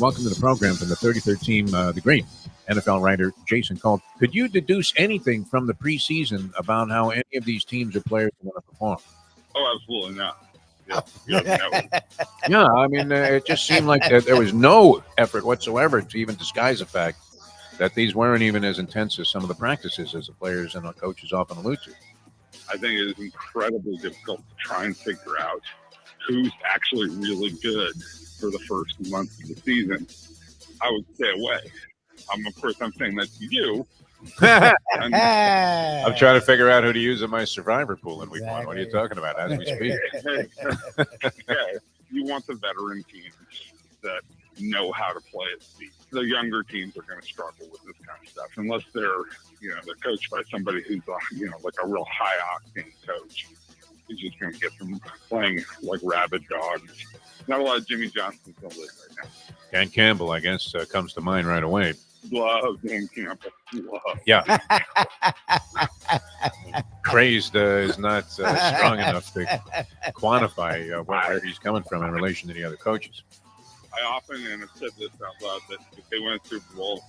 welcome to the program from the 33rd team, the great NFL writer Jason Colt. Could you deduce anything from the preseason about how any of these teams or players are going to perform? Oh, absolutely not. No. Yeah, I mean, it just seemed like there was no effort whatsoever to even disguise the fact that these weren't even as intense as some of the practices as the players and the coaches often allude to. I think it is incredibly difficult to try and figure out who's actually really good for the first month of the season. I would stay away. Of course, I'm saying that to you. I'm trying to figure out who to use in my survivor pool in week one. What are you talking about as we speak? You want the veteran teams that know how to play at speed. The younger teams are going to struggle with this kind of stuff unless they're coached by somebody who's like a real high octane coach. He's just going to get them playing like rabid dogs. Not a lot of Jimmy Johnsons in the league right now. Dan Campbell, I guess, comes to mind right away. Love Dan Campbell. Love. Yeah. Crazed is not strong enough to quantify where he's coming from in relation to the other coaches. I often, and have said this out loud, that if they win a Super Bowl,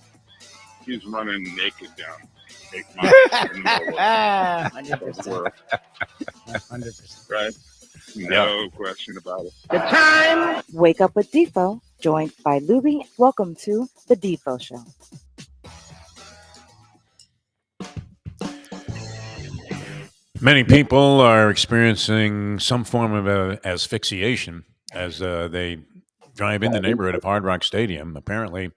he's running naked down 8 miles in the middle of 100%. Right? No question about it. The time. Wake up with Defo, joined by Lubie. Welcome to the Defo Show. Many people are experiencing some form of asphyxiation as they drive in the neighborhood of Hard Rock Stadium. Apparently,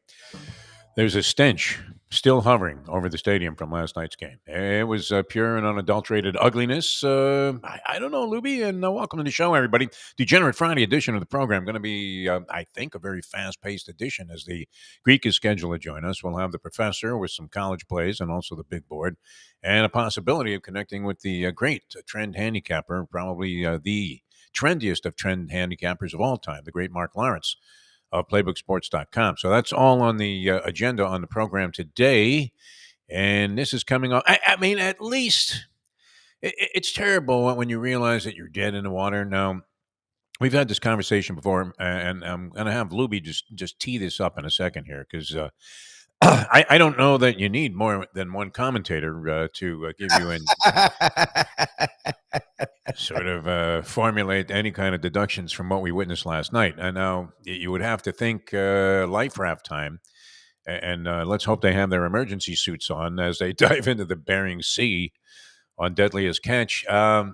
there's a stench still hovering over the stadium from last night's game. It was pure and unadulterated ugliness. I don't know, Lubie, and welcome to the show, everybody. Degenerate Friday edition of the program. Going to be, I think, a very fast-paced edition as the Greek is scheduled to join us. We'll have the professor with some college plays and also the big board, and a possibility of connecting with the great trend handicapper, probably the trendiest of trend handicappers of all time, the great Mark Lawrence of playbooksports.com. So that's all on the agenda on the program today. And this is coming on. I mean, at least it's terrible when you realize that you're dead in the water. Now, we've had this conversation before, and I'm going to have Lubie just tee this up in a second here because I don't know that you need more than one commentator to give you an sort of formulate any kind of deductions from what we witnessed last night. And now you would have to think life raft time, and let's hope they have their emergency suits on as they dive into the Bering Sea on Deadliest Catch. Yeah,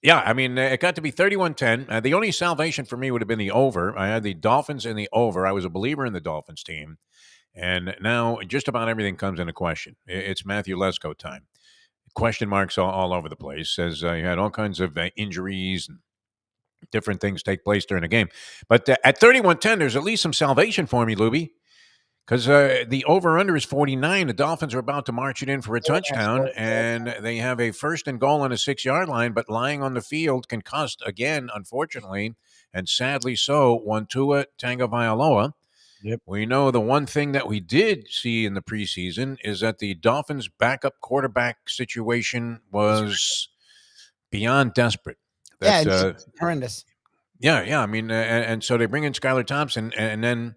I mean, it got to be 31-10. The only salvation for me would have been the over. I had the Dolphins in the over. I was a believer in the Dolphins team. And now just about everything comes into question. It's Matthew Lesko time. Question marks all over the place as you had all kinds of injuries and different things take place during the game. But at 31-10, there's at least some salvation for me, Lubie, because the over-under is 49. The Dolphins are about to march it in for a touchdown, and they have a 1st and goal on a 6-yard line, but lying on the field concussed again, unfortunately, and sadly so, one Tua Tagovailoa. Yep. We know the one thing that we did see in the preseason is that the Dolphins' backup quarterback situation was beyond desperate. It's horrendous. Yeah. I mean, and so they bring in Skylar Thompson, and then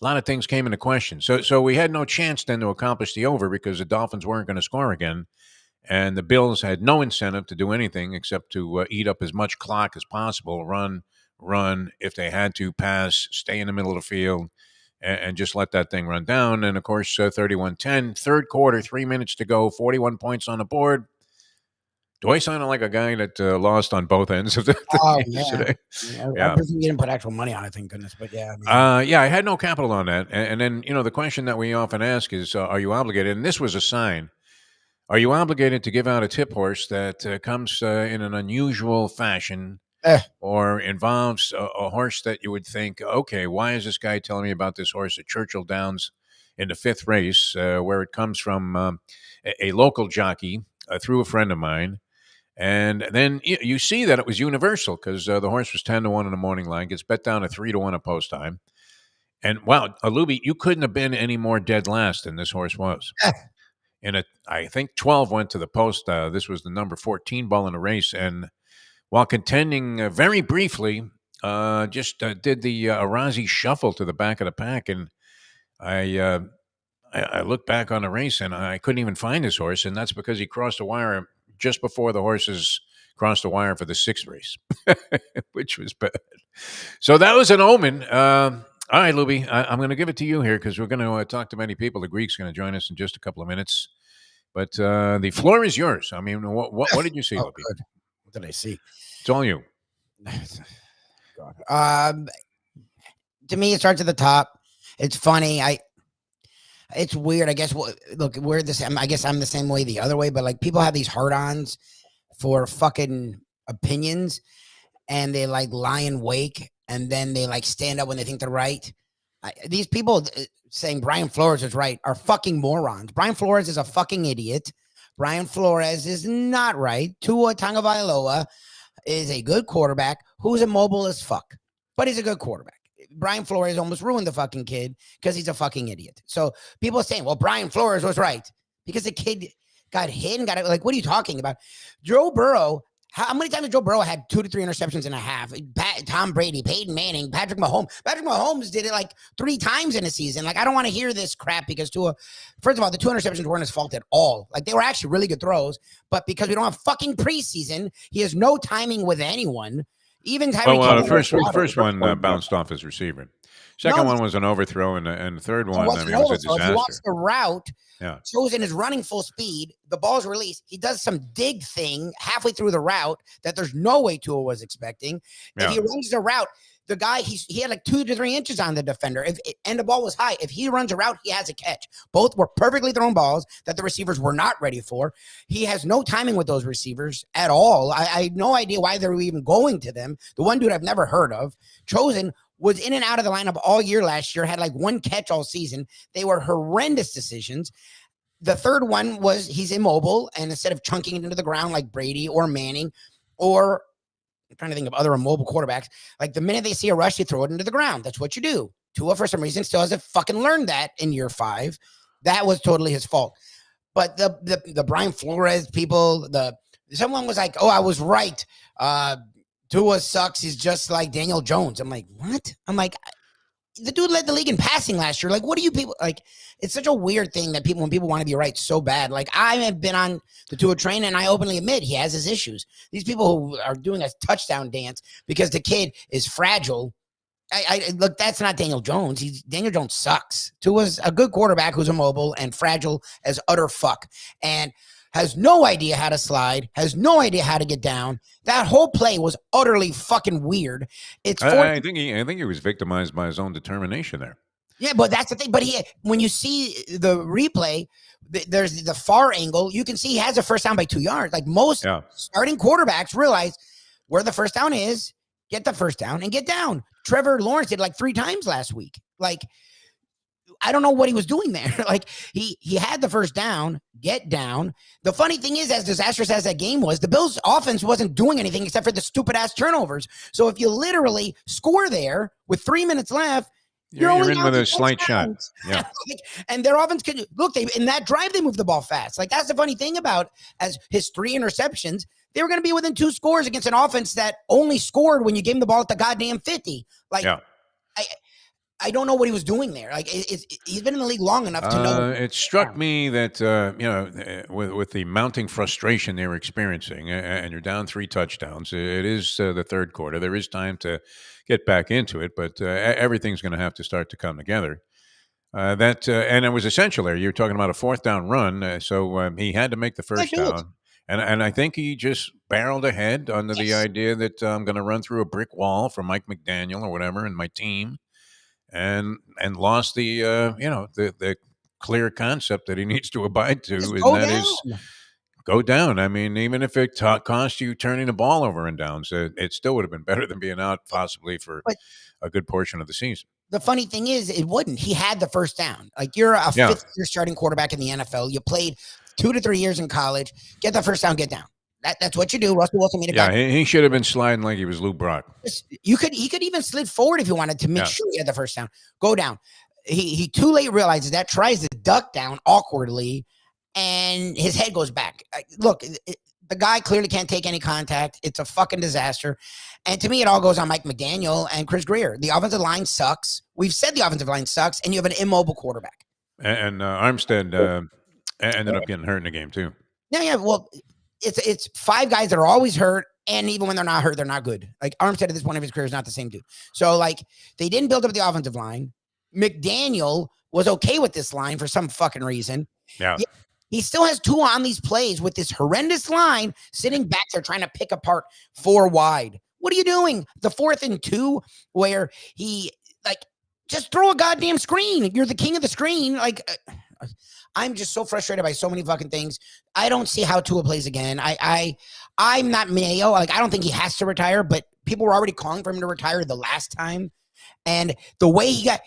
a lot of things came into question. So we had no chance then to accomplish the over because the Dolphins weren't going to score again, and the Bills had no incentive to do anything except to eat up as much clock as possible, run if they had to, pass, stay in the middle of the field, and just let that thing run down. And, of course, 31-10, third quarter, 3 minutes to go, 41 points on the board. Do I sound like a guy that lost on both ends of the today? Yeah. I presume you didn't put actual money on it, thank goodness. But, yeah. I had no capital on that. And then, the question that we often ask is, are you obligated? And this was a sign. Are you obligated to give out a tip horse that comes in an unusual fashion or involves a horse that you would think, okay, why is this guy telling me about this horse at Churchill Downs in the 5th race, where it comes from a local jockey through a friend of mine. And then you see that it was universal because the horse was 10-1 in the morning line, gets bet down to 3-1 at post time. And wow, Lubie, you couldn't have been any more dead last than this horse was. I think 12 went to the post. This was the number 14 ball in the race. And while contending very briefly did the Arazi shuffle to the back of the pack, and I looked back on the race and I couldn't even find his horse, and that's because he crossed the wire just before the horses crossed the wire for the 6th race, which was bad. So that was an omen. All right, Lubie, I'm going to give it to you here because we're going to talk to many people. The Greek's going to join us in just a couple of minutes, but the floor is yours. I mean, what did you see, Lubie? Good. What did I see? It's all you. God. To me, it starts at the top. It's funny. It's weird. I guess. Look, we're the same. I guess I'm the same way the other way. But like, people have these hard-ons for fucking opinions, and they like lie in wake, and then they like stand up when they think they're right. These people saying Brian Flores is right are fucking morons. Brian Flores is a fucking idiot. Brian Flores is not right. Tua Tagovailoa is a good quarterback who's immobile as fuck, but he's a good quarterback. Brian Flores almost ruined the fucking kid because he's a fucking idiot. So people are saying, well, Brian Flores was right because the kid got hit and got it. Like, what are you talking about? Joe Burrow, how many times has Joe Burrow had 2 to 3 interceptions in a half? Tom Brady, Peyton Manning, Patrick Mahomes. Patrick Mahomes did it like 3 times in a season. Like, I don't want to hear this crap because first of all, the 2 interceptions weren't his fault at all. Like, they were actually really good throws, but because we don't have fucking preseason, he has no timing with anyone. Even the first one bounced off his receiver. Second one was an overthrow, and the third one was a disaster. If he wants the route, yeah. Chosen is running full speed. The ball's released. He does some dig thing halfway through the route that there's no way Tua was expecting. Yeah. If he runs the route, the guy, he had like 2 to 3 inches on the defender, and the ball was high. If he runs a route, he has a catch. Both were perfectly thrown balls that the receivers were not ready for. He has no timing with those receivers at all. I had no idea why they were even going to them. The one dude I've never heard of. Chosen was in and out of the lineup all year last year, had like 1 catch all season. They were horrendous decisions. The third one was he's immobile, and instead of chunking it into the ground like Brady or Manning, or I'm trying to think of other immobile quarterbacks, like the minute they see a rush, you throw it into the ground. That's what you do. Tua, for some reason, still hasn't fucking learned that in year 5. That was totally his fault. But the Brian Flores people, someone was like, oh, I was right. Tua sucks. He's just like Daniel Jones. I'm like, what? I'm like, the dude led the league in passing last year. Like, what do you people like? It's such a weird thing that when people want to be right so bad. Like, I have been on the Tua train, and I openly admit he has his issues. These people who are doing a touchdown dance because the kid is fragile. I look, that's not Daniel Jones. Daniel Jones sucks. Tua's a good quarterback who's immobile and fragile as utter fuck, and has no idea how to slide, has no idea how to get down. That whole play was utterly fucking weird. I think he was victimized by his own determination there. Yeah, but that's the thing. But when you see the replay, there's the far angle. You can see he has a first down by 2 yards. Like most starting quarterbacks realize where the first down is, get the first down and get down. Trevor Lawrence did like 3 times last week. Like, I don't know what he was doing there. Like, he had the first down, get down. The funny thing is, as disastrous as that game was, the Bills' offense wasn't doing anything except for the stupid-ass turnovers. So if you literally score there with 3 minutes left, you're in with a slight shot. Yeah. And their offense could look. In that drive, they moved the ball fast. Like, that's the funny thing about as his 3 interceptions. They were going to be within 2 scores against an offense that only scored when you gave him the ball at the goddamn 50. Like, I don't know what he was doing there. Like, he's been in the league long enough to know. It struck me that with the mounting frustration they were experiencing, and you're down 3 touchdowns. It is the third quarter. There is time to get back into it, but everything's going to have to start to come together. And it was essential there. You were talking about a 4th down run, so he had to make the first down. And I think he just barreled ahead under the idea that I'm going to run through a brick wall for Mike McDaniel or whatever and my team. And lost the clear concept that he needs to abide to, is go down. I mean, even if it cost you turning the ball over in downs, it still would have been better than being out possibly for a good portion of the season. The funny thing is, it wouldn't. He had the first down. Like, you're a 5th-year starting quarterback in the NFL. You played 2 to 3 years in college. Get the first down, get down. That's what you do. Russell Wilson made a guy. He should have been sliding like he was Lou Brock. He could even slid forward if he wanted to make sure he had the first down. Go down. He too late realizes that, tries to duck down awkwardly, and his head goes back. Look, The guy clearly can't take any contact. It's a fucking disaster. And to me, it all goes on Mike McDaniel and Chris Greer. The offensive line sucks. We've said the offensive line sucks, and you have an immobile quarterback. And Armstead ended up getting hurt in the game too. Yeah. Well, it's 5 guys that are always hurt, and even when they're not hurt, they're not good. Like Armstead at this point of his career is not the same dude. So like they didn't build up the offensive line. McDaniel was okay with this line for some fucking reason. Yeah. He still has 2 on these plays with this horrendous line sitting back there trying to pick apart 4 wide. What are you doing? The 4th and 2 where he like just throw a goddamn screen. You're the king of the screen. Like I'm just so frustrated by so many fucking things. I don't see how Tua plays again. I'm not Mayo. Like I don't think he has to retire, but people were already calling for him to retire the last time. And the way he got,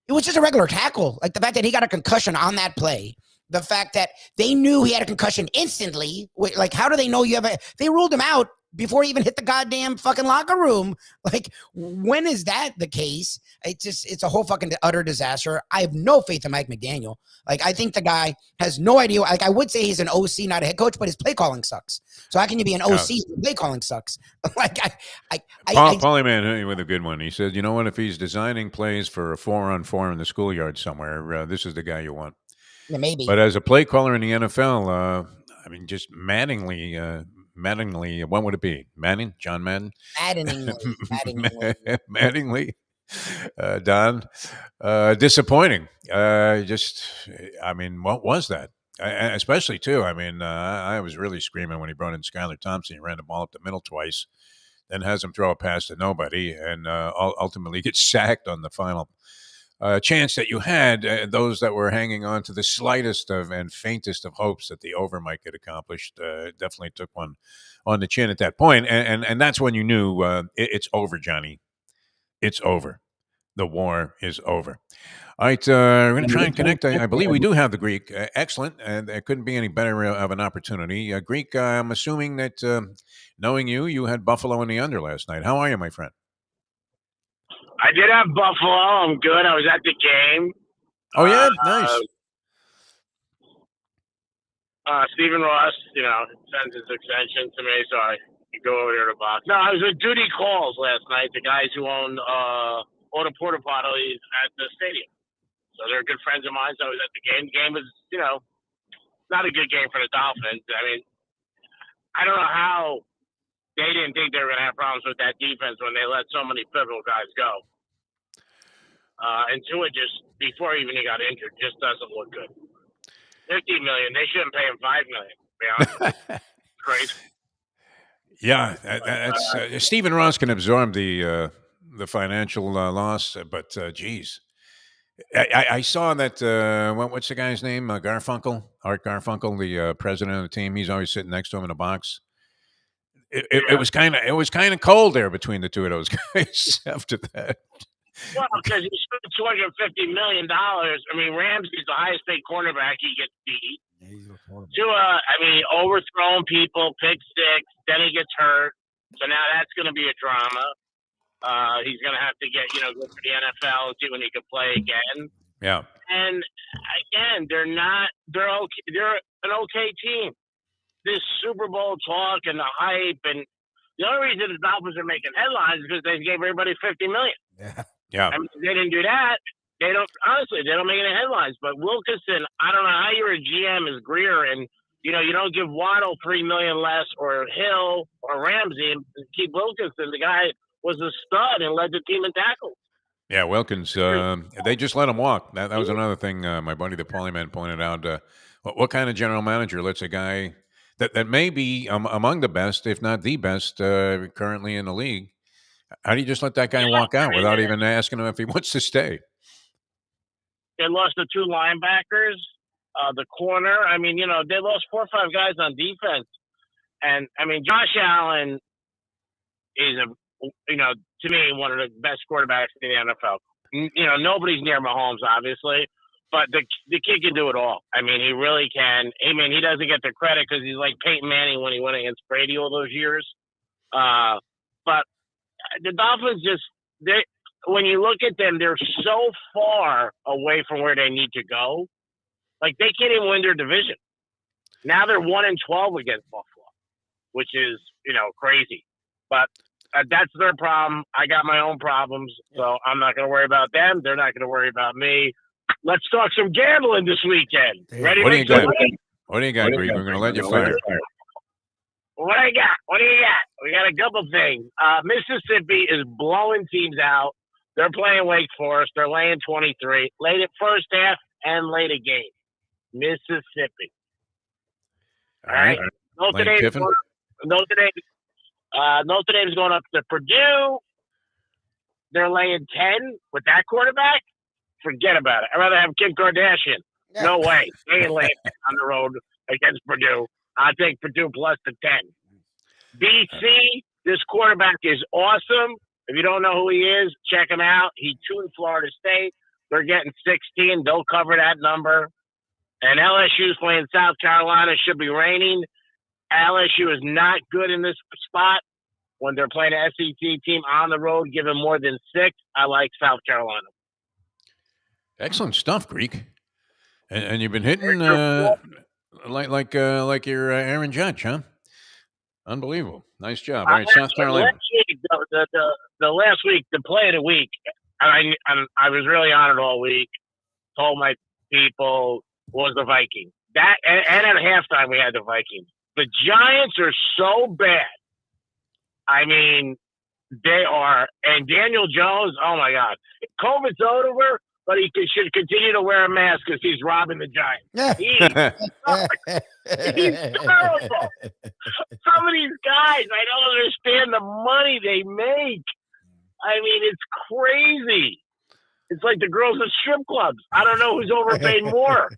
it was just a regular tackle. Like the fact that he got a concussion on that play. The fact that they knew he had a concussion instantly. Like, how do they know you have they ruled him out before he even hit the goddamn fucking locker room. Like, when is that the case? It's a whole fucking utter disaster. I have no faith in Mike McDaniel. Like, I think the guy has no idea. Like, I would say he's an OC, not a head coach, but his play calling sucks. So how can you be an OC if play calling sucks? Like, Paulie Man with a good one. He said, you know what? If he's designing plays for a 4-on-4 in the schoolyard somewhere, this is the guy you want. Yeah, maybe. But as a play caller in the NFL, I mean, just Mattingly, what would it be? Manning? John Madden? Mattingly. Don. Disappointing. I mean, what was that? Especially, too, I mean, I was really screaming when he brought in Skylar Thompson. He ran the ball up the middle twice, then has him throw a pass to nobody, and ultimately gets sacked on the final chance that you had, those that were hanging on to the slightest of and faintest of hopes that the over might get accomplished, definitely took one on the chin at that point. And that's when you knew it's over, Johnny. It's over. The war is over. All right, we're going to try and connect. I believe we do have the Greek. Excellent. And there couldn't be any better of an opportunity. Greek, I'm assuming that knowing you had Buffalo in the under last night. How are you, my friend? I did have Buffalo. I'm good. I was at the game. Oh, yeah? Nice. Stephen Ross, sends his extension to me, so I could go over there to box. No, I was with Duty Calls last night, the guys who own all the porta potties at the stadium. So they're good friends of mine, so I was at the game. The game was, not a good game for the Dolphins. I mean, I don't know how they didn't think they were going to have problems with that defense when they let so many pivotal guys go. And Tua just, before even he got injured, just doesn't look good. $50 million. They shouldn't pay him $5 million. To be honest. Crazy. Yeah, that's Stephen Ross can absorb the financial loss, but geez, I saw that. What's the guy's name? Garfunkel, Art Garfunkel, the president of the team. He's always sitting next to him in a box. It was kind of cold there between the two of those guys after that. Well, because he spent $250 million. I mean, Ramsey's the highest paid cornerback. He gets beat. Tua, overthrown people, pick six. Then he gets hurt. So now that's going to be a drama. He's going to have to go to the NFL and see when he can play again. Yeah. And again, they're okay. They're an okay team. This Super Bowl talk and the hype, and the only reason the Dolphins are making headlines is because they gave everybody $50 million. Yeah. I mean, if they didn't do that, they don't make any headlines. But Wilkinson, I don't know how you're a GM as Greer, and you don't give Waddle $3 million less, or Hill or Ramsey, and keep Wilkinson. The guy was a stud and led the team in tackles. Yeah, Wilkins. They just let him walk. That was another thing. My buddy, the Paulie Man, pointed out. What kind of general manager lets a guy that may be among the best, if not the best, currently in the league? How do you just let that guy walk out without even asking him if he wants to stay? They lost the 2 linebackers, the corner. I mean, they lost 4 or 5 guys on defense. And, Josh Allen is, to me, one of the best quarterbacks in the NFL. Nobody's near Mahomes, obviously. But the kid can do it all. I mean, he really can. He doesn't get the credit because he's like Peyton Manning when he went against Brady all those years. But the Dolphins when you look at them, they're so far away from where they need to go. Like, they can't even win their division. Now they're 1-12 against Buffalo. which is, crazy. But that's their problem. I got my own problems, so I'm not going to worry about them. They're not going to worry about me. Let's talk some gambling this weekend. Ready? What do you got? What do you got, Greek? We're going to let you fire. What do you got? We got a couple things. Mississippi is blowing teams out. They're playing Wake Forest. They're laying 23. Late at first half and late a game. Mississippi. All right. Notre Dame's going up to Purdue. They're laying 10 with that quarterback. Forget about it. I'd rather have Kim Kardashian. No way. They ain't laying on the road against Purdue. I'll take Purdue plus the 10. BC, this quarterback is awesome. If you don't know who he is, check him out. He tuned Florida State. They're getting 16. They'll cover that number. And LSU is playing South Carolina. Should be raining. LSU is not good in this spot. When they're playing an SEC team on the road, given more than 6, I like South Carolina. Excellent stuff, Greek. And you've been hitting like your Aaron Judge, huh? Unbelievable. Nice job. All right, South Carolina. The last week, the play of the week, I was really on it all week. Told my people was the Vikings. That and at halftime we had the Vikings. The Giants are so bad. I mean, they are. And Daniel Jones, oh my God, COVID's over, but he should continue to wear a mask because he's robbing the Giants. He's terrible. Some of these guys, I don't understand the money they make. I mean, it's crazy. It's like the girls at strip clubs. I don't know who's overpaid more.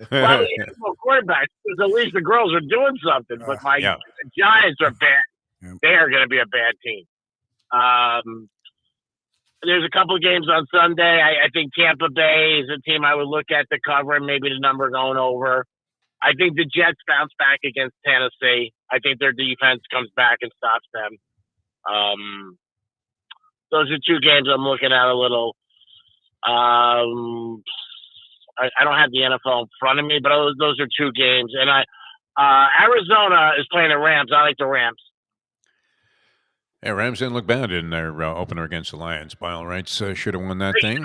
Probably quarterbacks, because at least the girls are doing something. But the Giants are bad. They are going to be a bad team. There's a couple of games on Sunday. I think Tampa Bay is a team I would look at to cover, and maybe the number going over. I think the Jets bounce back against Tennessee. I think their defense comes back and stops them. Those are 2 games I'm looking at a little. I don't have the NFL in front of me, but those are 2 games. And Arizona is playing the Rams. I like the Rams. Yeah, Rams didn't look bad in their opener against the Lions. By all rights, should have won that thing.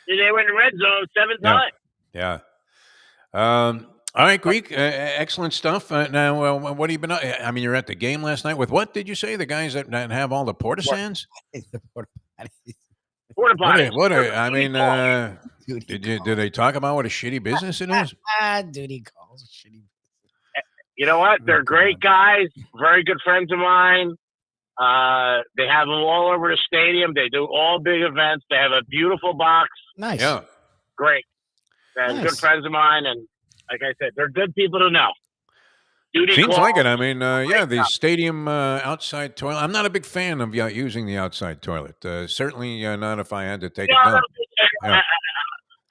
They were in the red zone 7 times. Yeah. All right, Greek. Excellent stuff. Now, what have you been? I mean, you're at the game last night with what did you say? The guys that have all the porta sands? Porta potties. I mean, did they talk about what a shitty business it is? Duty calls shitty. You know what? They're great guys. Very good friends of mine. They have them all over the stadium. They do all big events. They have a beautiful box. Nice. Yeah. Great. They're good friends of mine. And like I said, they're good people to know. Seems like it. I mean, the stadium outside toilet. I'm not a big fan of using the outside toilet. Certainly not if I had to take a dump.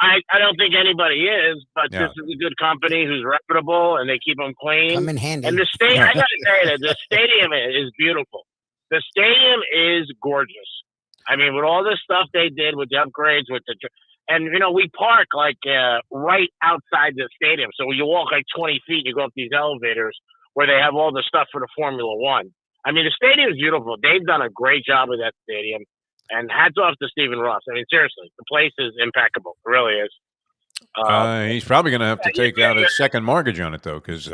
I don't think anybody is, but this is a good company who's reputable, and they keep them clean. Come in handy. And the stadium, I got to say that the stadium is beautiful. The stadium is gorgeous. I mean, with all the stuff they did with the upgrades, and we park like right outside the stadium. So you walk like 20 feet, you go up these elevators where they have all the stuff for the Formula One. I mean, the stadium is beautiful. They've done a great job with that stadium. And hats off to Stephen Ross. I mean, seriously, the place is impeccable. It really is. He's probably going to have to take out a second mortgage on it, though, because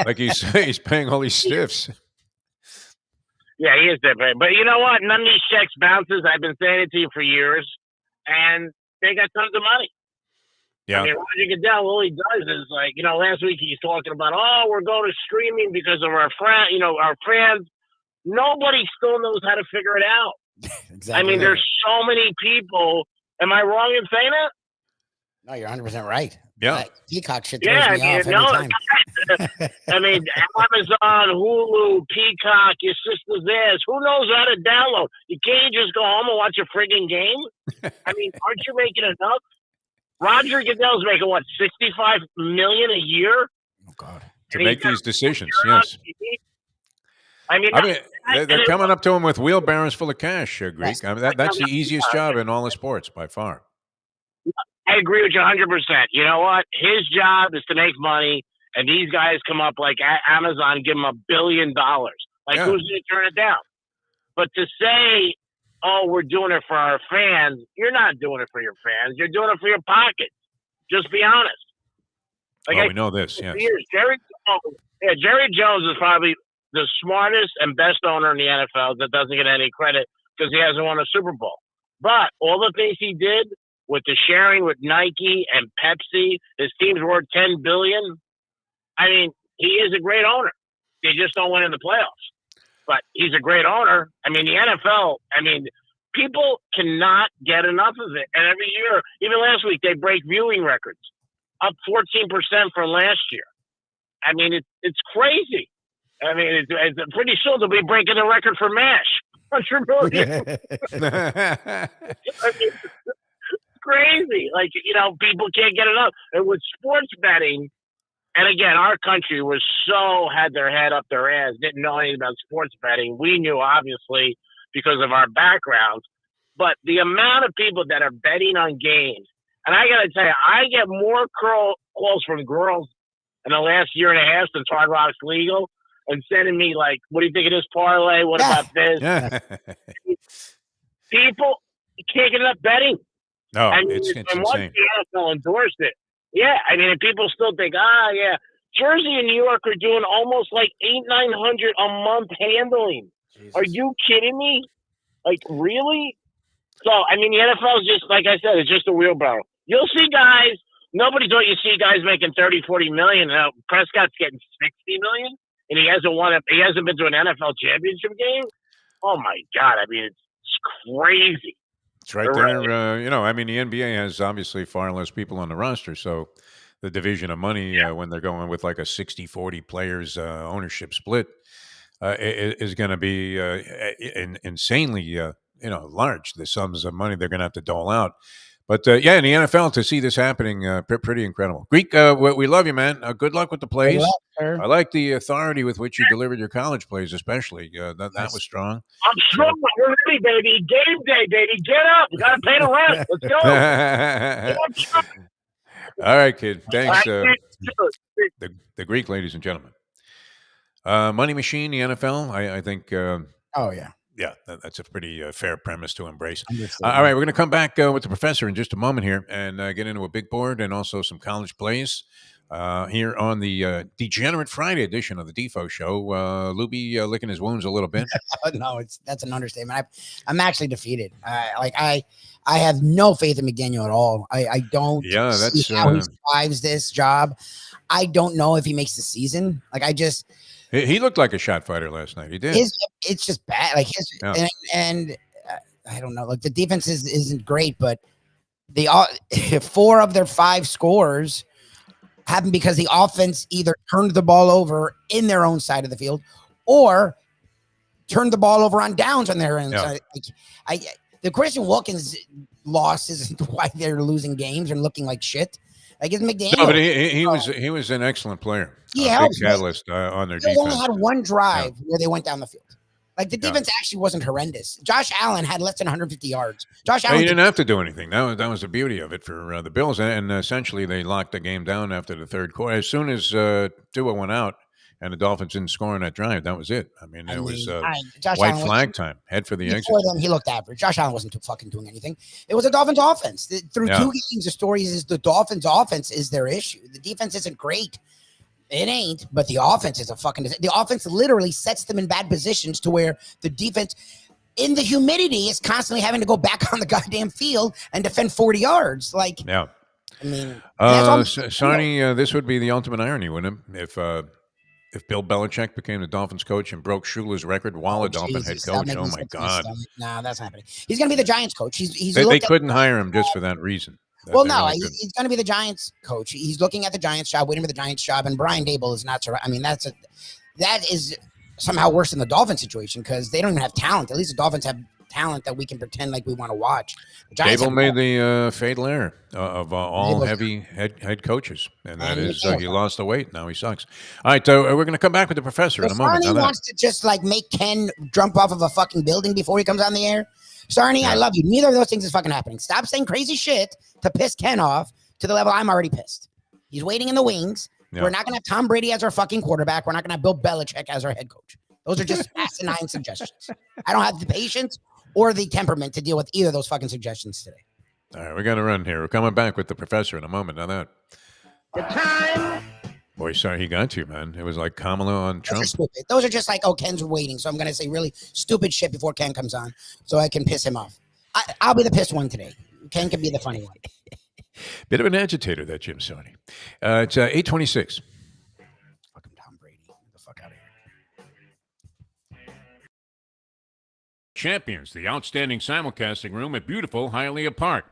like you say, he's paying all these stiffs. Yeah, he is different. But you know what? None of these checks bounces. I've been saying it to you for years. And they got tons of money. Yeah. I mean, Roger Goodell, all he does is like, last week he's talking about, we're going to streaming because of our fans. Nobody still knows how to figure it out. Exactly. I mean, there's so many people. Am I wrong in saying that? No, you're 100% right. Yeah. Peacock shit throws me off every time. I mean, Amazon, Hulu, Peacock, your sister's ass. Who knows how to download? You can't just go home and watch a friggin' game? I mean, aren't you making enough? Roger Goodell's making, what, $65 million a year? Oh, God. To make these decisions, yes. I mean, they're coming up to him with wheelbarrows full of cash, Greek. I mean, that's the easiest job in all the sports by far. I agree with you 100%. You know what? His job is to make money, and these guys come up like Amazon, give them $1 billion. Like, Yeah. who's going to turn it down? But to say, oh, we're doing it for our fans, you're not doing it for your fans. You're doing it for your pockets. Just be honest. Like, Well, we know this, yes. Jerry Jones is probably the smartest and best owner in the NFL that doesn't get any credit because he hasn't won a Super Bowl. But all the things he did with the sharing with Nike and Pepsi, his team's worth $10 billion. I mean, he is a great owner. They just don't win in the playoffs. But he's a great owner. I mean, the NFL, people cannot get enough of it. And every year, even last week, they break viewing records, up 14% from last year. I mean, it's crazy. I mean, it's pretty soon they'll be breaking the record for MASH. 100 million. I mean, it's crazy. Like, people can't get enough. And with sports betting, and again, our country had their head up their ass, didn't know anything about sports betting. We knew, obviously, because of our backgrounds. But the amount of people that are betting on games, and I got to tell you, I get more calls from girls in the last year and a half since Hard Rock's legal and sending me, like, what do you think of this parlay? What about this? People can't get enough betting. No, I mean, it's and insane. once the NFL endorsed it, yeah, I mean, and people still think, yeah, Jersey and New York are doing almost like $800-900 a month handling. Jesus. Are you kidding me? Like, really? So, I mean, the NFL is just, like I said, it's just a wheelbarrow. You'll see guys, nobody thought you see guys making 30-40 million. Now, Prescott's getting 60 million, and he hasn't been to an NFL championship game. Oh my God. I mean, it's crazy. It's right there. The NBA has obviously far less people on the roster, so the division of money when they're going with like a 60-40 players ownership split is going to be insanely large. The sums of money they're going to have to dole out. But in the NFL, to see this happening, pretty incredible. Greek, we love you, man. Good luck with the plays. I like the authority with which you delivered your college plays, especially. That was strong. I'm strong. We're ready, baby. Game day, baby. Get up. We got to pay the rent. Let's go. All right, kid. Thanks. The Greek, ladies and gentlemen. Money Machine, the NFL, I think. Oh, yeah. Yeah, that's a pretty fair premise to embrace. All right, we're going to come back with the professor in just a moment here and get into a big board and also some college plays here on the Degenerate Friday edition of the Defo Show. Lubie licking his wounds a little bit. No, that's an understatement. I'm actually defeated. I have no faith in McDaniel at all. I don't see how he survives this job. I don't know if he makes the season. He looked like a shot fighter last night. He did. It's just bad. And I don't know. Like, the defense isn't great, but the 4 of their 5 scores happened because the offense either turned the ball over in their own side of the field or turned the ball over on downs on their own side. The Christian Wilkins loss isn't why they're losing games and looking like shit. Like, it's McDaniel. No, but he was an excellent player. Yeah, a big catalyst on their defense. They only had one drive where they went down the field. Like, the defense actually wasn't horrendous. Josh Allen had less than 150 yards. Josh Allen didn't have to do anything. That was the beauty of it for the Bills, and essentially they locked the game down after the third quarter. As soon as Tua went out and the Dolphins didn't score on that drive, that was it. It was white flag time. Head for the exit. Before them, he looked average. Josh Allen wasn't fucking doing anything. It was a Dolphins offense. Through 2 games, the story is the Dolphins offense is their issue. The defense isn't great. It ain't, but the offense is the offense literally sets them in bad positions to where the defense in the humidity is constantly having to go back on the goddamn field and defend 40 yards. Like, yeah. I mean, Sarni, this would be the ultimate irony, wouldn't it? If Bill Belichick became the Dolphins coach and broke Schuler's record while a Dolphin head coach, oh my God. No, that's not happening. He's going to be the Giants coach. They couldn't hire him just for that reason. He's going to be the Giants coach. He's looking at the Giants job, waiting for the Giants job, and Brian Dable is not. That is somehow worse than the Dolphins situation because they don't even have talent. At least the Dolphins have talent that we can pretend like we want to watch. Dable made the fatal error of all heavy head coaches, and that is he lost the weight. Now he sucks. All right, we're going to come back with the professor in a moment. Sarni wants to just make Ken jump off of a fucking building before he comes on the air. Sarni, I love you. Neither of those things is fucking happening. Stop saying crazy shit to piss Ken off to the level I'm already pissed. He's waiting in the wings. Yeah. We're not going to have Tom Brady as our fucking quarterback. We're not going to have Bill Belichick as our head coach. Those are just asinine suggestions. I don't have the patience or the temperament to deal with either of those fucking suggestions today. All right, we got to run here. We're coming back with the professor in a moment on that. The time. Boy, sorry he got you, man. It was like Kamala on Trump. Those are stupid. Those are just like, oh, Ken's waiting. So I'm going to say really stupid shit before Ken comes on so I can piss him off. I'll be the pissed one today. Ken can be the funny one. Bit of an agitator, that Jim Sony. It's 8:26. Fucking Tom Brady. Get the fuck out of here. Champions, the outstanding simulcasting room at beautiful Hialeah Park.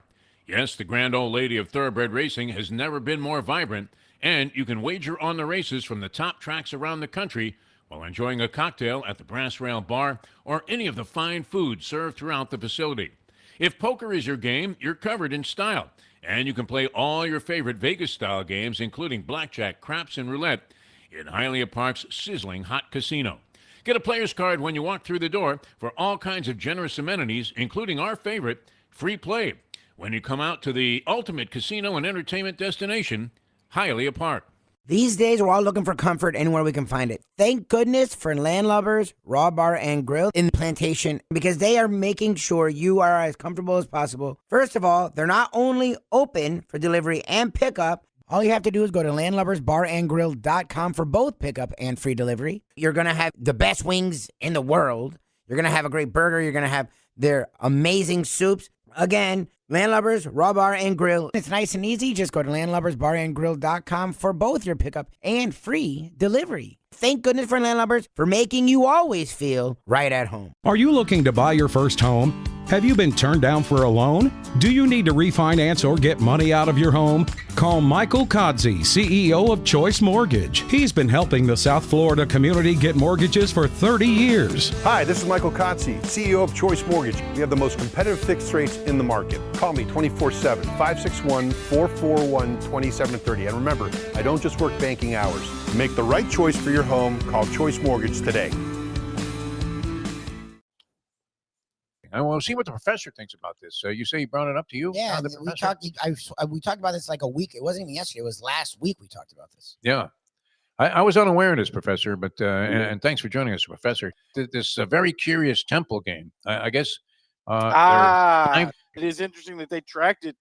Yes, the grand old lady of thoroughbred racing has never been more vibrant, and you can wager on the races from the top tracks around the country while enjoying a cocktail at the Brass Rail Bar or any of the fine food served throughout the facility. If poker is your game, you're covered in style, and you can play all your favorite Vegas-style games, including blackjack, craps, and roulette, in Hialeah Park's sizzling hot casino. Get a player's card when you walk through the door for all kinds of generous amenities, including our favorite, free play, when you come out to the ultimate casino and entertainment destination, Hialeah Park. These days, we're all looking for comfort anywhere we can find it. Thank goodness for Landlubbers Raw Bar and Grill in Plantation, because they are making sure you are as comfortable as possible. First of all, they're not only open for delivery and pickup. All you have to do is go to landlubbersbarandgrill.com for both pickup and free delivery. You're going to have the best wings in the world. You're going to have a great burger. You're going to have their amazing soups. Again, Landlubbers, Raw Bar, and Grill. It's nice and easy. Just go to landlubbersbarandgrill.com for both your pickup and free delivery. Thank goodness for Landlubbers for making you always feel right at home. Are you looking to buy your first home? Have you been turned down for a loan? Do you need to refinance or get money out of your home? Call Michael Kodsey, CEO of Choice Mortgage. He's been helping the South Florida community get mortgages for 30 years. Hi, this is Michael Kodsey, CEO of Choice Mortgage. We have the most competitive fixed rates in the market. Call me 24/7, 561-441-2730. And remember, I don't just work banking hours. Make the right choice for your home. Call Choice Mortgage today. And we'll see what the professor thinks about this. You say he brought it up to you? Yeah, the we professor? talked. We talked about this like a week. It wasn't even yesterday. It was last week we talked about this. Yeah. I was unaware of this, Professor, but and thanks for joining us, Professor. This very curious Temple game. I guess. It is interesting that they tracked it,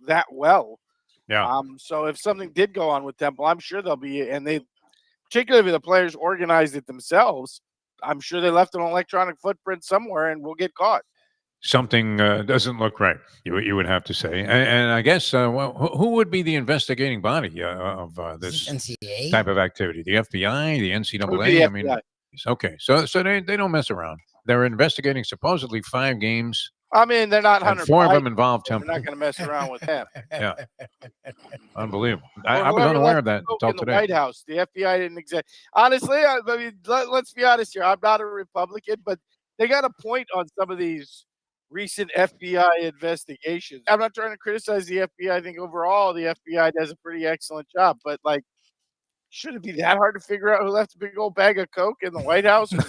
that well. Yeah. So if something did go on with Temple, I'm sure they'll be, and they, particularly if the players organized it themselves, I'm sure they left an electronic footprint somewhere and will get caught. Something doesn't look right, you would have to say. And I guess, who would be the investigating body of this NCAA type of activity? The FBI, the It would NCAA? be the I mean, FBI. okay. So they don't mess around. They're investigating supposedly 5 games, I mean, they're not and 100. 4 of them involve They're Temple. not going to mess around with them. Yeah. Unbelievable. Or I was whoever unaware left of that the coke until in the today. White House. The FBI didn't exact. Honestly, I mean, let's be honest here. I'm not a Republican, but they got a point on some of these recent FBI investigations. I'm not trying to criticize the FBI. I think overall the FBI does a pretty excellent job, but should it be that hard to figure out who left a big old bag of coke in the White House? There's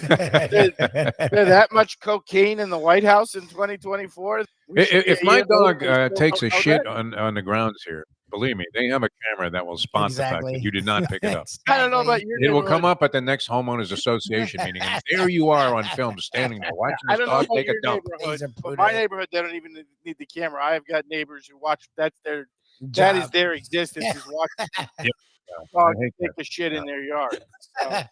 that much cocaine in the White House in 2024. If my dog takes a know shit that. on the grounds here, believe me, they have a camera that will spot the fact that you did not pick it up. I don't know about your It will come neighborhood. up at the next homeowners association meeting, and there you are on film standing there watching I this don't know dog about take a your dump. neighborhood, but my neighborhood, they don't even need the camera. I've got neighbors who watch. That is their existence, is watching Yep. dog I hate take that. a shit in their yard. So,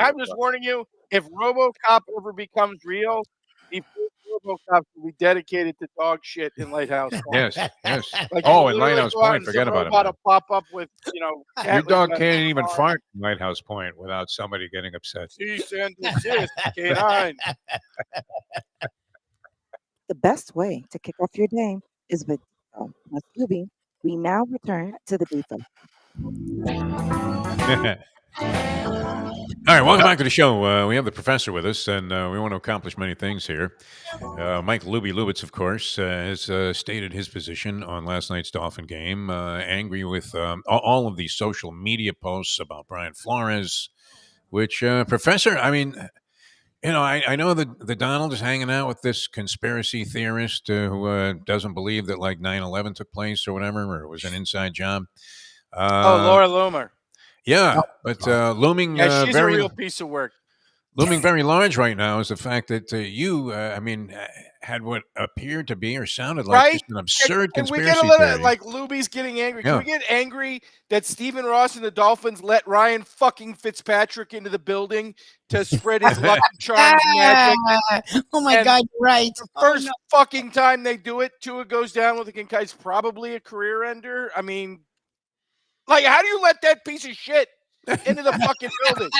I'm just warning you, if RoboCop ever becomes real, the first RoboCop will be dedicated to dog shit in Lighthouse Point. Yes, yes. Like, Oh, you'll in literally Lighthouse go out Point, and forget some about it. robot man. will pop up with, Your cat dog litter can't on even the car. fart in Lighthouse Point without somebody getting upset. Cease and desist, K9. The best way to kick off your day is with Defo and Lubie. We now return to the Defo. All right, welcome back to the show. We have the professor with us, and we want to accomplish many things here. Mike Lubitz, of course, has stated his position on last night's Dolphin game, angry with all of these social media posts about Brian Flores, which, Professor, I mean, I know that the Donald is hanging out with this conspiracy theorist who doesn't believe that, 9/11 took place or whatever, or it was an inside job. Laura Loomer. Yeah, but looming Yeah, she's a very real piece of work. looming very large right now is the fact that had what appeared to be or sounded like Right? just an absurd Can we get a conspiracy little theory. like Lubie's getting angry? Can Yeah. we get angry that Stephen Ross and the Dolphins let Ryan fucking Fitzpatrick into the building to spread his Lucky Charms magic? Oh my And God, you're right. The first fucking time they do it, Tua goes down with a concussion. It's probably a career ender. I mean, like, how do you let that piece of shit into the fucking building?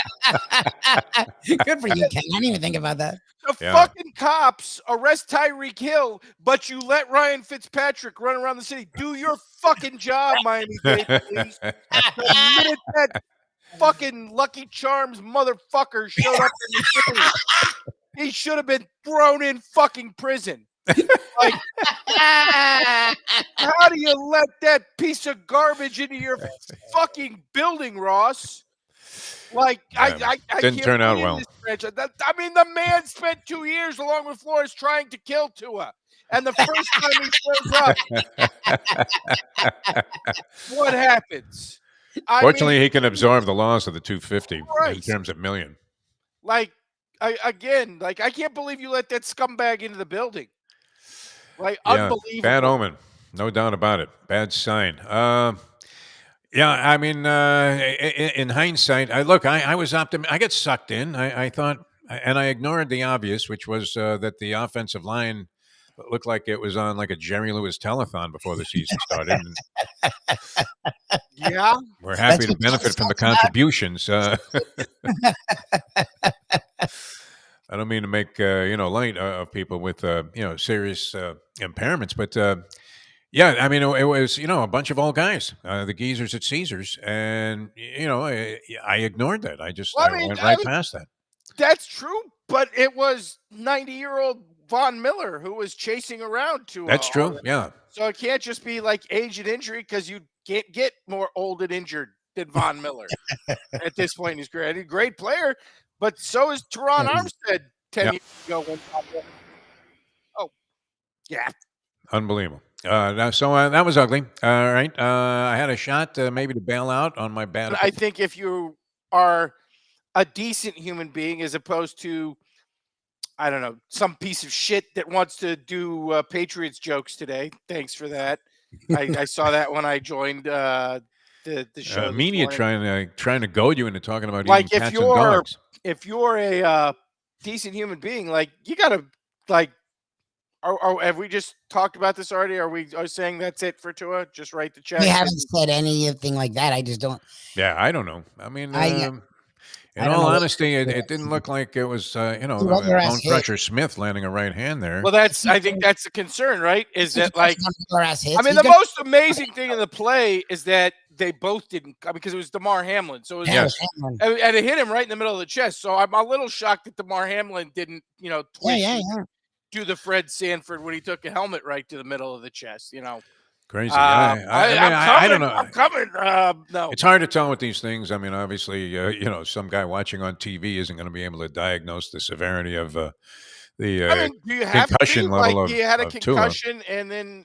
Good for you, Ken. I didn't even think about that. The fucking cops arrest Tyreek Hill, but you let Ryan Fitzpatrick run around the city. Do your fucking job, Miami-Dade police. The minute that fucking Lucky Charms motherfucker showed up in the city, he should have been thrown in fucking prison. Like, how do you let that piece of garbage into your fucking building, Ross? Like, I didn't can't turn out believe well. this franchise. I mean, the man spent 2 years along with Flores trying to kill Tua. And the first time he shows up, what happens? Fortunately, he can absorb the loss of the 250 in Christ. terms of million. Like, I can't believe you let that scumbag into the building. Like, Yeah, unbelievable. bad omen, no doubt about it. Bad sign. Yeah, I mean, in hindsight, I was optimistic. I got sucked in. I thought, and I ignored the obvious, which was that the offensive line looked like it was on like a Jerry Lewis telethon before the season started. And yeah, we're happy to benefit from the contributions. I don't mean to make light of people with serious impairments, but yeah, I mean it was a bunch of old guys, the geezers at Caesars, and I ignored that. I went right past that. That's true, but it was 90-year-old Von Miller who was chasing around to. That's true. Yeah. So it can't just be like age and injury because you can't get more old and injured than Von Miller at this point in his career. He's a great player. But so is Teron Armstead 10 years ago. Oh, yeah. Unbelievable. That was ugly. All right. I had a shot maybe to bail out on my bad. I think if you are a decent human being as opposed to, I don't know, some piece of shit that wants to do Patriots jokes today. Thanks for that. I saw that when I joined the show. Media trying to goad you into talking about like eating cats and dogs. If you're a decent human being, like you gotta like. Have we just talked about this already? Are we saying that's it for Tua? Just write the check. We haven't said anything like that. I just don't. Yeah, I don't know. I mean, in all honesty, it didn't look like it was Bone Crusher Smith landing a right hand there. Well, I think that's the concern, right? Is that like? I mean, the most amazing thing in the play is that they both didn't because it was DeMar Hamlin. So it was and it hit him right in the middle of the chest. So I'm a little shocked that DeMar Hamlin didn't, do the Fred Sanford when he took a helmet right to the middle of the chest. Crazy. I don't know. I'm coming. No, it's hard to tell with these things. I mean, obviously, some guy watching on TV isn't going to be able to diagnose the severity of the do you have concussion level like, of. He had a of concussion, Tua. and then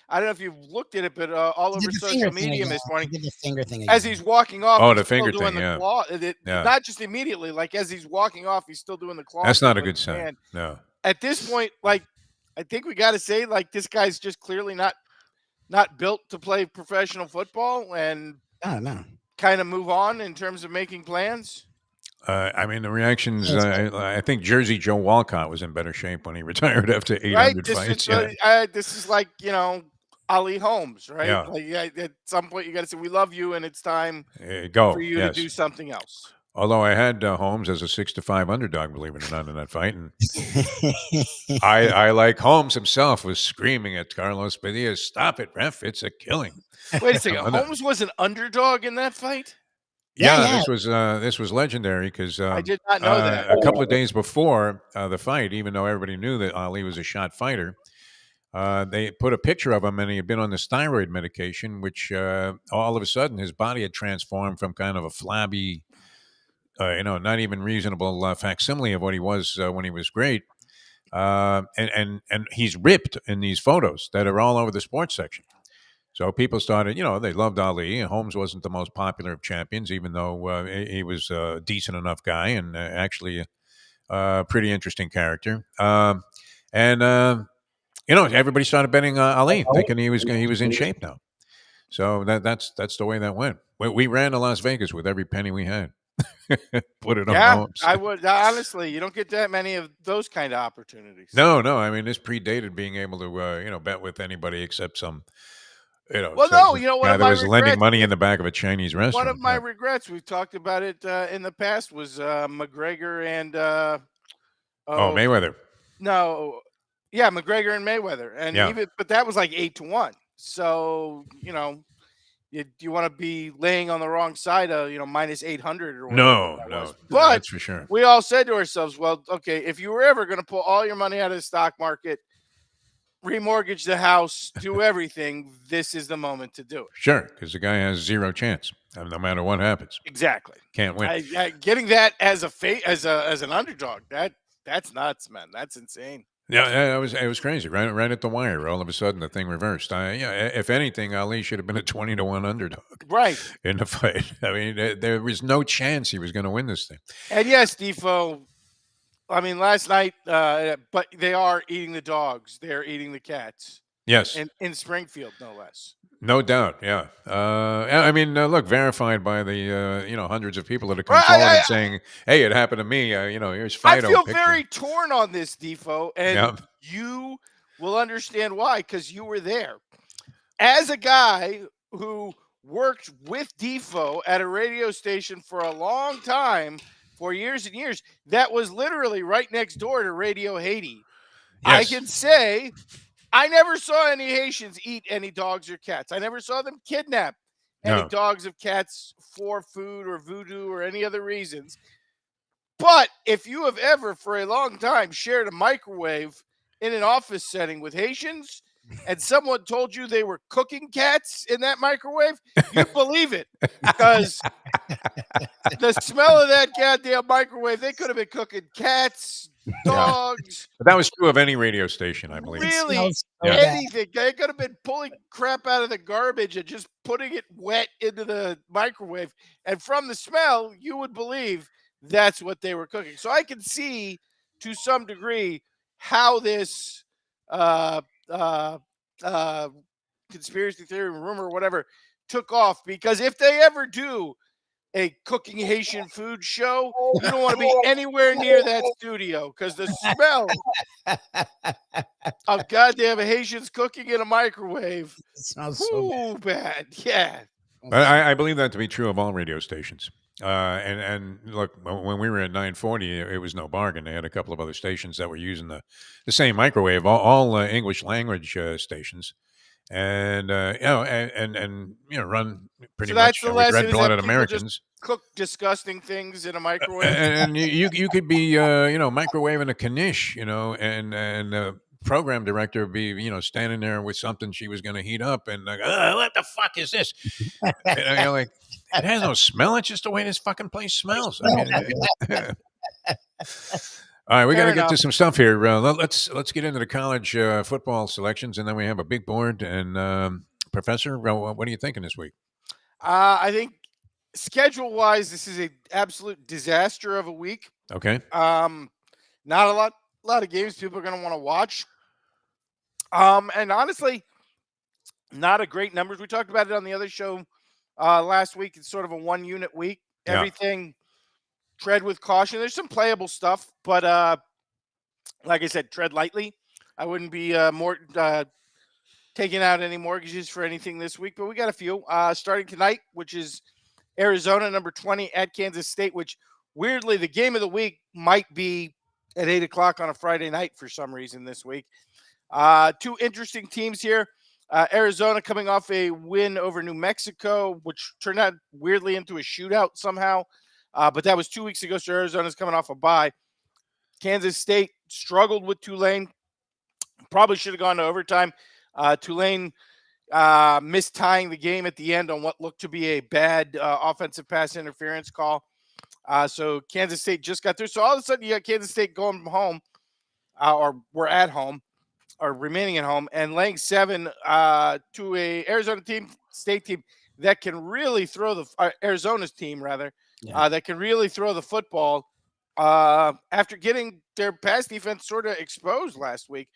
I don't know if you've looked at it, but all over social media this morning, did the finger thing as he's walking off. Oh, the finger thing. Claw, not just immediately, like as he's walking off, he's still doing the claw. That's not a good sign. No. At this point, like I think we got to say, like this guy's just clearly not built to play professional football, and kind of move on in terms of making plans. I mean, the reactions. I think Jersey Joe Walcott was in better shape when he retired after 800 fights. This is like Ali Holmes, right? Yeah. Like, at some point, you got to say, "We love you," and it's time for you to do something else. Although I had Holmes as a 6-5 underdog, believe it or not, in that fight, and I like Holmes himself was screaming at Carlos Padilla, "Stop it, ref! It's a killing." Wait a second, Holmes was an underdog in that fight. Yeah. This was legendary because I did not know that. A couple of days before the fight, even though everybody knew that Ali was a shot fighter, they put a picture of him, and he had been on this thyroid medication, which all of a sudden his body had transformed from kind of a flabby. Not even reasonable facsimile of what he was when he was great, and he's ripped in these photos that are all over the sports section. So people started, they loved Ali. Holmes wasn't the most popular of champions, even though he was a decent enough guy and actually a pretty interesting character. Everybody started betting Ali, thinking he was in shape now. So that's the way that went. We ran to Las Vegas with every penny we had. Put it on Yeah, Holmes. I would honestly. You don't get that many of those kind of opportunities. No. I mean, this predated being able to bet with anybody except some. Well, no, one guy of that my was lending regrets. money in the back of a Chinese One restaurant. of my Yeah. regrets. We've talked about it in the past. Was McGregor and Mayweather. no, yeah, McGregor and Mayweather, and Yeah. but that was like 8-1. So you want to be laying on the wrong side of minus 800 or whatever No, that no, was. But that's for sure. we all said to ourselves, well, okay, if you were ever going to pull all your money out of the stock market, remortgage the house, do everything, this is the moment to do it. Sure, because the guy has zero chance, no matter what happens. Exactly. Can't win. Getting that as as an underdog, that's nuts, man. That's insane. Yeah, it was crazy. Right at the wire, all of a sudden the thing reversed. If anything, Ali should have been a 20-1 underdog, right, in the fight. I mean, there was no chance he was going to win this thing. And yes, Defo. I mean, last night, but they are eating the dogs. They're eating the cats. Yes, in Springfield, no less. No doubt, yeah. I mean, look, verified by the hundreds of people that have come forward and saying, "Hey, it happened to me." Here's Fido. I feel picture. very torn on this, Defo, and you will understand why because you were there. As a guy who worked with Defo at a radio station for a long time, for years and years, that was literally right next door to Radio Haiti. Yes. I can say I never saw any Haitians eat any dogs or cats. I never saw them kidnap any dogs or cats for food or voodoo or any other reasons. But if you have ever, for a long time, shared a microwave in an office setting with Haitians and someone told you they were cooking cats in that microwave, you'd believe it. Because the smell of that goddamn microwave, they could have been cooking cats, dogs. But that was true of any radio station, I believe. Really, anything. They could have been pulling crap out of the garbage and just putting it wet into the microwave. And from the smell, you would believe that's what they were cooking. So I can see, to some degree, how this conspiracy theory, rumor, whatever, took off. Because if they ever do a cooking Haitian food show, you don't want to be anywhere near that studio because the smell of goddamn Haitians cooking in a microwave smells so bad. Yeah. I believe that to be true of all radio stations. And look, when we were at 940, it was no bargain. They had a couple of other stations that were using the same microwave, all English language stations. And run pretty much with red-blooded Americans. Cook disgusting things in a microwave, and you could be microwaving a knish, and the program director would be standing there with something she was going to heat up, and like, what the fuck is this? And you're like, it has no smell. It's just the way this fucking place smells. I mean, all right, we got to get to some stuff here. Let's get into the college football selections, and then we have a big board. And Professor, what are you thinking this week? I think schedule-wise, this is an absolute disaster of a week. Okay. Not a lot of games people are going to want to watch. And honestly, not a great numbers. We talked about it on the other show last week. It's sort of a one-unit week. Yeah. Everything. Tread with caution. There's some playable stuff, but like I said, tread lightly. I wouldn't be taking out any mortgages for anything this week, but we got a few. Starting tonight, which is Arizona, number 20 at Kansas State, which weirdly the game of the week might be at 8 o'clock on a Friday night for some reason this week. Two interesting teams here. Arizona coming off a win over New Mexico, which turned out weirdly into a shootout somehow. But that was 2 weeks ago, so Arizona's coming off a bye. Kansas State struggled with Tulane. Probably should have gone to overtime. Tulane missed tying the game at the end on what looked to be a bad offensive pass interference call. So Kansas State just got through. So all of a sudden, you got Kansas State going home, or we're at home. are remaining at home, and laying 7 to a Arizona State team that can really throw Arizona's team rather, that can really throw the football after getting their pass defense sort of exposed last week.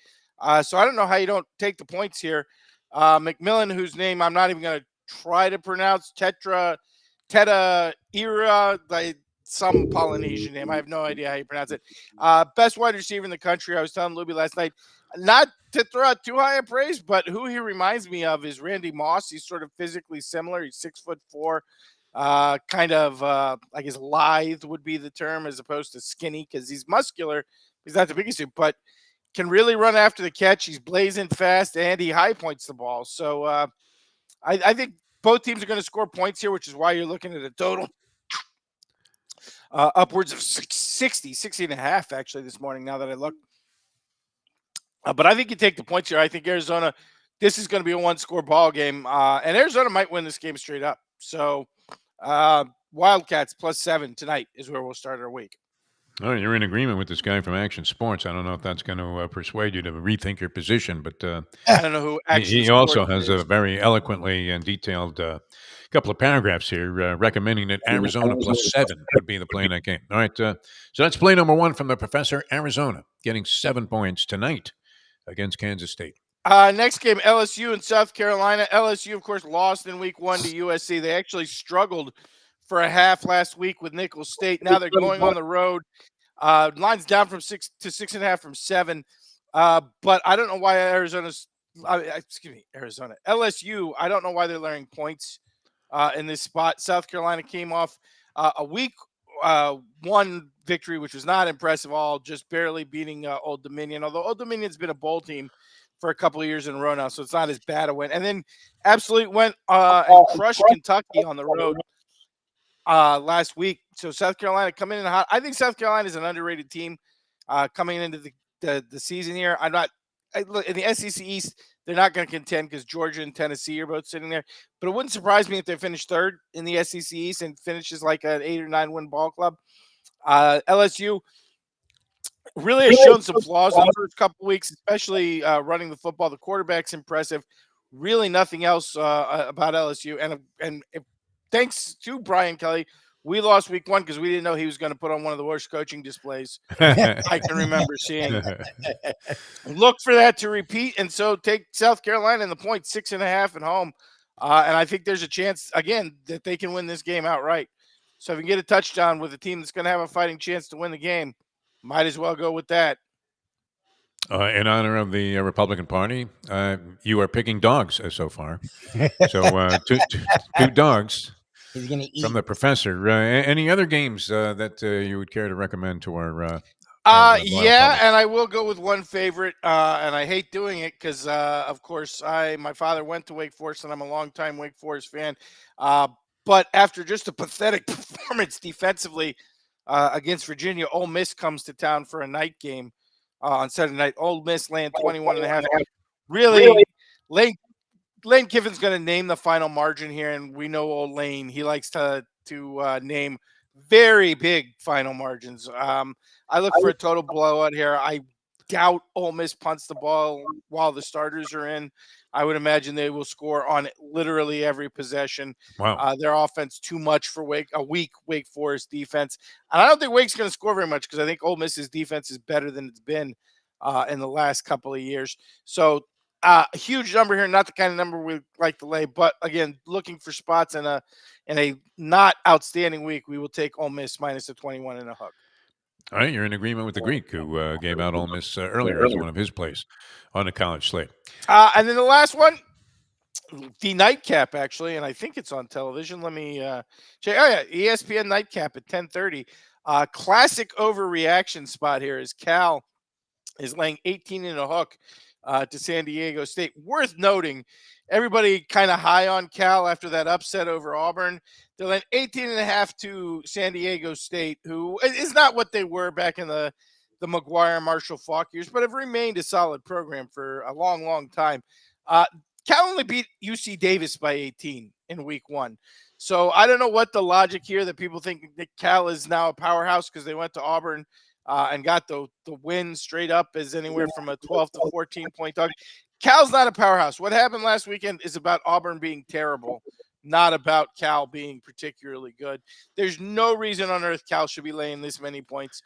So I don't know how you don't take the points here. McMillan, whose name I'm not even going to try to pronounce, Teta Ira, like some Polynesian name. I have no idea how you pronounce it. Best wide receiver in the country. I was telling Lubie last night, not to throw out too high a praise, but who he reminds me of is Randy Moss. He's sort of physically similar. He's 6'4", kind of, I guess lithe would be the term as opposed to skinny because he's muscular. He's not the biggest dude, but can really run after the catch. He's blazing fast and he high points the ball. So I think both teams are going to score points here, which is why you're looking at a total upwards of 60 and a half actually this morning now that I look. But I think you take the points here. I think Arizona, this is going to be a one-score ball game, and Arizona might win this game straight up. So Wildcats +7 tonight is where we'll start our week. Oh, you're in agreement with this guy from Action Sports. I don't know if that's going to persuade you to rethink your position, but I don't know who Action he also Sports has a very eloquently and detailed couple of paragraphs here recommending that Arizona +7 would be the play in that game. All right, so that's play number 1 from the professor. Arizona getting 7 points tonight against Kansas State. Next game, LSU and South Carolina. LSU, of course, lost in week 1 to USC. They actually struggled for a half last week with Nicholls State. Now they're going on the road. Line's down from 6 to 6.5 from 7. But I don't know why Arizona. LSU, I don't know why they're laying points in this spot. South Carolina came off a week 1 victory, which was not impressive at all, just barely beating Old Dominion, although Old Dominion's been a bowl team for a couple of years in a row now, so it's not as bad a win. And then absolutely went and crushed Kentucky on the road last week. So South Carolina coming in hot. I think South Carolina is an underrated team coming into the season here. Look, in the SEC East, they're not going to contend because Georgia and Tennessee are both sitting there. But it wouldn't surprise me if they finish 3rd in the SEC East and finishes like an 8 or 9 win ball club. LSU really has shown some flaws in the first couple of weeks, especially running the football. The quarterback's impressive. Really nothing else about LSU. And thanks to Brian Kelly, we lost week 1 because we didn't know he was going to put on one of the worst coaching displays I can remember seeing. Look for that to repeat, and so take South Carolina in the point 6.5 at home. And I think there's a chance, again, that they can win this game outright. So if you get a touchdown with a team that's going to have a fighting chance to win the game, might as well go with that. In honor of the Republican Party, you are picking dogs so far. So two dogs. He's going to eat. From the professor. Any other games that you would care to recommend to our yeah, and I will go with one favorite, and I hate doing it because, of course, my father went to Wake Forest, and I'm a longtime Wake Forest fan. But after just a pathetic performance defensively against Virginia, Ole Miss comes to town for a night game on Saturday night. Ole Miss laying 21.5. Really, Lane Kiffin's going to name the final margin here, and we know old Lane. He likes to name very big final margins. I look for a total blowout here. I doubt Ole Miss punts the ball while the starters are in. I would imagine they will score on literally every possession. Wow. Their offense too much for a weak Wake Forest defense. And I don't think Wake's going to score very much because I think Ole Miss's defense is better than it's been in the last couple of years. So a huge number here, not the kind of number we like to lay, but again, looking for spots in a not outstanding week, we will take Ole Miss minus a 21 and a hook. All right, you're in agreement with the Greek who gave out Ole Miss earlier as one of his plays on the college slate. And then the last one, the nightcap, actually, and I think it's on television. Let me check. Oh, yeah, ESPN nightcap at 10:30. Classic overreaction spot here is Cal is laying 18 and a hook to San Diego State. Worth noting, everybody kind of high on Cal after that upset over Auburn. They're laying 18 and a half to San Diego State, who is not what they were back in the McGuire, Marshall Faulk years, but have remained a solid program for a long, long time. Cal only beat UC Davis by 18 in week 1. So I don't know what the logic here that people think that Cal is now a powerhouse because they went to Auburn and got the win straight up as anywhere from a 12 to 14 point dog. Cal's not a powerhouse. What happened last weekend is about Auburn being terrible, not about Cal being particularly good. There's no reason on earth Cal should be laying this many points.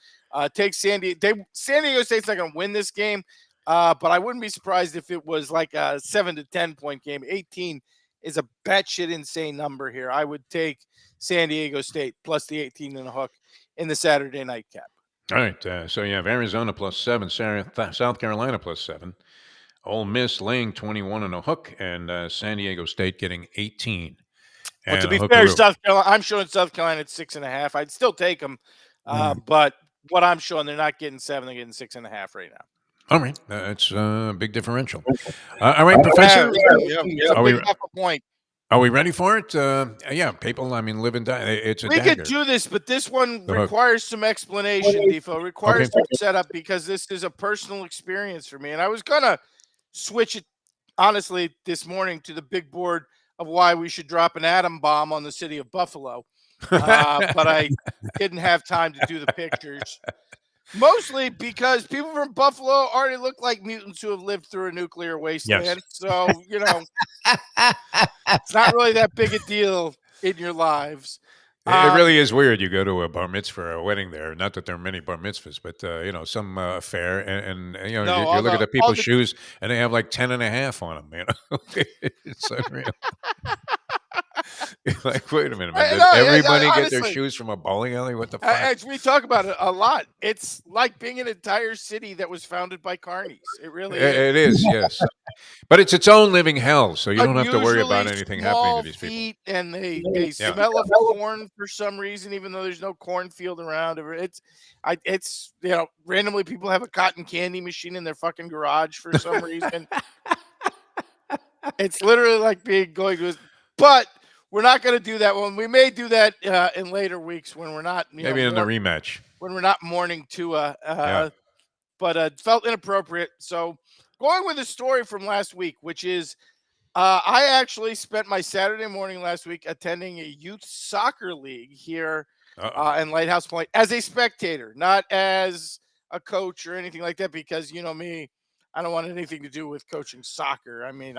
Take San Diego State's not going to win this game, but I wouldn't be surprised if it was like a 7 to 10 point game. 18 is a batshit insane number here. I would take San Diego State plus the 18 and a hook in the Saturday night cap. All right. So you have Arizona +7, South Carolina +7. Ole Miss laying 21 and a hook, and San Diego State getting 18. Well, to be fair, South Carolina, I'm showing South Carolina at 6.5. I'd still take them, but what I'm showing, they're not getting 7; they're getting 6.5 right now. All right, that's a big differential. All right, Professor. Are we ready for it? Yeah, people. I mean, live and die. It's a we dagger. could do this, but this one requires some explanation, Defo. Requires some setup because this is a personal experience for me, and I was gonna switch it honestly this morning to the big board of why we should drop an atom bomb on the city of Buffalo, but I didn't have time to do the pictures. Mostly because people from Buffalo already look like mutants who have lived through a nuclear wasteland. Yes. So, it's not really that big a deal in your lives. It really is weird. You go to a bar mitzvah or a wedding there. Not that there are many bar mitzvahs, but, some affair. And you look at the people's shoes, and they have like 10.5 on them. It's unreal. You're like, wait a minute, man. Does everybody get their shoes from a bowling alley? What the fuck? We talk about it a lot. It's like being an entire city that was founded by carnies. It really is. It is, yes. But it's its own living hell, so you don't have to worry about anything happening to these people. And they smell of corn for some reason, even though there's no cornfield around. It's randomly people have a cotton candy machine in their fucking garage for some reason. It's literally like going to, but we're not going to do that one. We may do that in later weeks when we're not. Maybe in the rematch. When we're not mourning Tua. But it felt inappropriate. So going with the story from last week, which is I actually spent my Saturday morning last week attending a youth soccer league here in Lighthouse Point as a spectator, not as a coach or anything like that, because you know me, I don't want anything to do with coaching soccer. I mean,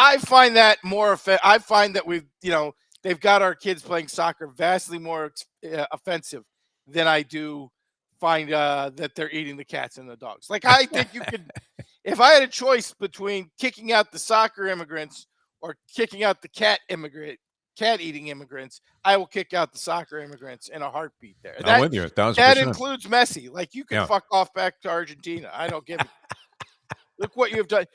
I find that more. I find that they've got our kids playing soccer vastly more offensive than I do find that they're eating the cats and the dogs. Like I think you could, if I had a choice between kicking out the soccer immigrants or kicking out the cat eating immigrants, I will kick out the soccer immigrants in a heartbeat. There, I'm with you 1,000%. That includes Messi. Like you can fuck off back to Argentina. I don't give it. Look what you have done.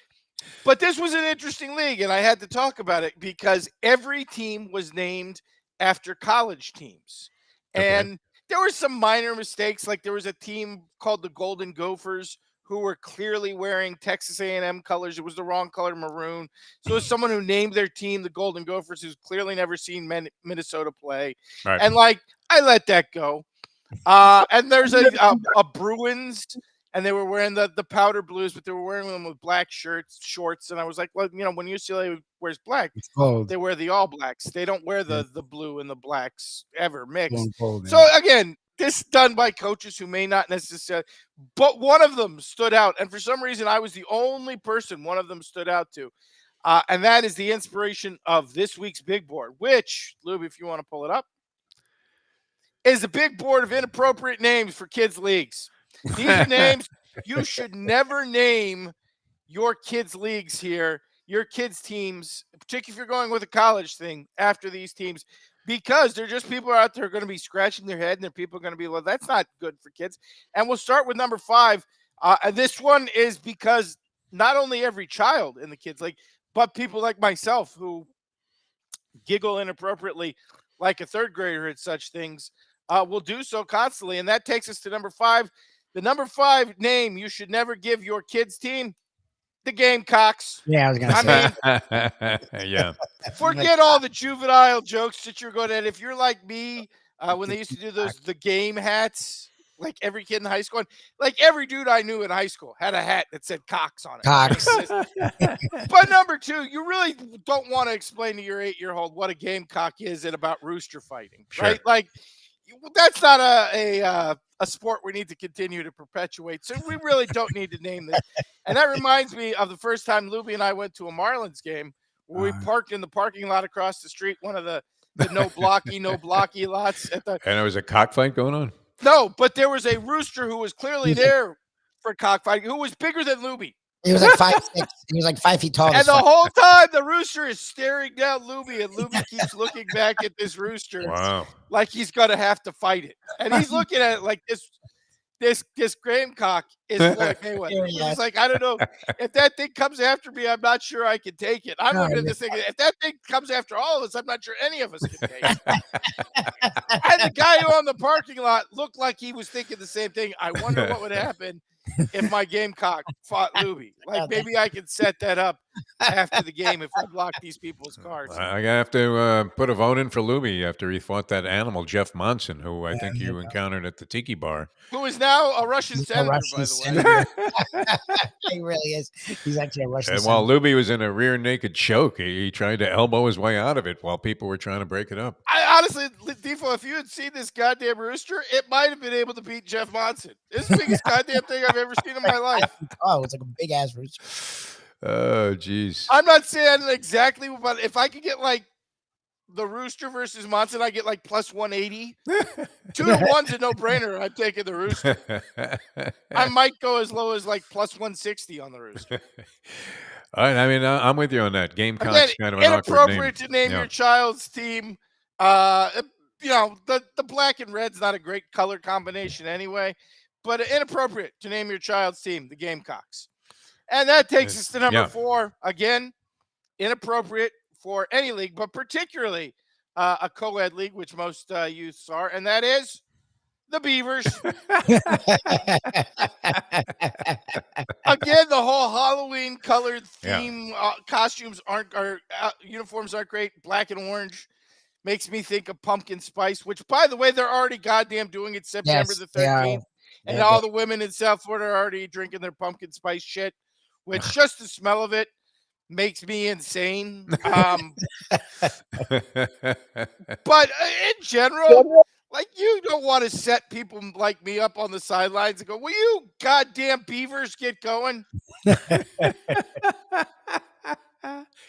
But this was an interesting league, and I had to talk about it because every team was named after college teams. And there were some minor mistakes. Like there was a team called the Golden Gophers who were clearly wearing Texas A&M colors. It was the wrong color, maroon. So as someone who named their team the Golden Gophers, who's clearly never seen Minnesota play. Right. And I let that go. And there's a Bruins, and they were wearing the powder blues, but they were wearing them with black shorts. And I was like, well, when UCLA wears black, they wear the All Blacks. They don't wear the blue and the blacks ever mixed. So again, this is done by coaches who may not necessarily, but one of them stood out. And for some reason, I was the only person one of them stood out to. And that is the inspiration of this week's big board, which, Lube, if you want to pull it up, is a big board of inappropriate names for kids' leagues. These are names you should never name your kids' leagues here, your kids' teams, particularly if you're going with a college thing after these teams, because they're just people out there are going to be scratching their head and they're people going to be like, that's not good for kids. And we'll start with number 5. This one is because not only every child in the kids' league, but people like myself who giggle inappropriately like a third grader at such things will do so constantly. And that takes us to number 5. The number 5 name you should never give your kids' team, the Gamecocks. Yeah, I was going to say. Yeah. Forget all the juvenile jokes that you're going at. If you're like me, when they used to do the game hats, like every kid in high school, like every dude I knew in high school had a hat that said Cox on it. Cox. But number 2, you really don't want to explain to your 8-year-old what a Gamecock is and about rooster fighting, right? Like, that's not a a sport we need to continue to perpetuate. So we really don't need to name this. And that reminds me of the first time Lubie and I went to a Marlins game where we parked in the parking lot across the street, one of the no blocky lots at the. And there was a cockfight going on. No, but there was a rooster who was clearly there for cockfighting, who was bigger than Lubie. He was like 5'6". He was like 5 feet tall. And the whole time, the rooster is staring down Lubie, and Lubie keeps looking back at this rooster, like he's gonna have to fight it. And he's looking at it like this gamecock is Floyd Mayweather. He's like, I don't know if that thing comes after me. I'm not sure I can take it. I'm looking at this thing. If that thing comes after all of us, I'm not sure any of us can take it. And the guy who owned the parking lot looked like he was thinking the same thing. I wonder what would happen if my gamecock fought Lubie. Like maybe I could set that up after the game if I block these people's cars. I have to put a vote in for Lubie after he fought that animal, Jeff Monson, who I think you encountered at the Tiki Bar. Who is now a Russian senator, by the way. He really is. He's actually a Russian senator. While Lubie was in a rear naked choke, he tried to elbow his way out of it while people were trying to break it up. I honestly, Defo, if you had seen this goddamn rooster, it might have been able to beat Jeff Monson. It's the biggest goddamn thing I've ever seen in my life. Oh, it's like a big ass rooster. Oh, geez. I'm not saying exactly, but if I could get like the rooster versus Monson, I get like plus 180. 2-1's a no-brainer. I'm taking the rooster. I might go as low as like plus 160 on the rooster. All right. I mean, I'm with you on that. Gamecock's kind of an awkward name. Inappropriate to name your child's team. You know, the black and red's not a great color combination anyway, but inappropriate to name your child's team the Gamecocks. And that takes us to number 4. Again, inappropriate for any league, but particularly a co-ed league, which most youths are, and that is the Beavers. Again, the whole Halloween colored theme, costumes uniforms aren't great. Black and orange makes me think of pumpkin spice, which, by the way, they're already goddamn doing it September the 13th. And all the women in South Florida are already drinking their pumpkin spice shit, which just the smell of it makes me insane. But in general, like, you don't want to set people like me up on the sidelines and go, will you goddamn Beavers get going?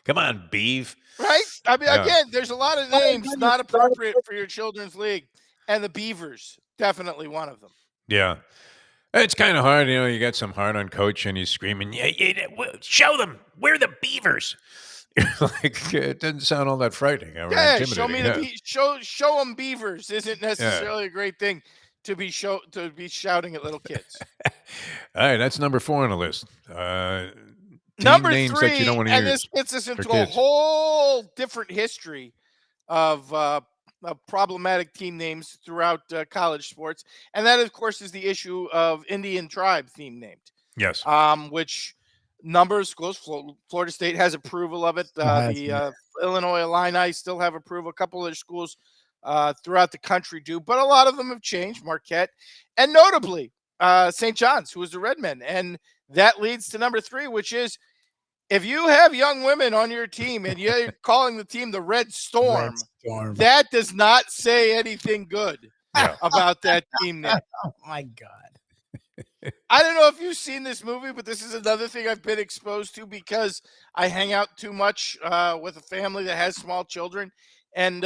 Come on, Beav. Right? I mean, again, there's a lot of names not appropriate for your children's league, and the Beavers, definitely one of them. Yeah. It's kind of hard, you know. You got some hard on coach, and he's screaming, show them, we're the Beavers. Like, it doesn't sound all that frightening. Show me show them Beavers isn't necessarily a great thing to be shouting at little kids. All right, that's number 4 on the list. Number names 3, that you don't want to and use this gets us into a whole different history of problematic team names throughout college sports, and that, of course, is the issue of Indian tribe theme named. Yes. Which number of schools, Florida State has approval of it. The Illinois Illini still have approval. A couple of their schools throughout the country do, but a lot of them have changed. Marquette, and notably St. John's, who was the Redmen, and that leads to number 3, which is, if you have young women on your team and you're calling the team the Red Storm, that does not say anything good about that team name. Oh, my God. I don't know if you've seen this movie, but this is another thing I've been exposed to because I hang out too much with a family that has small children. And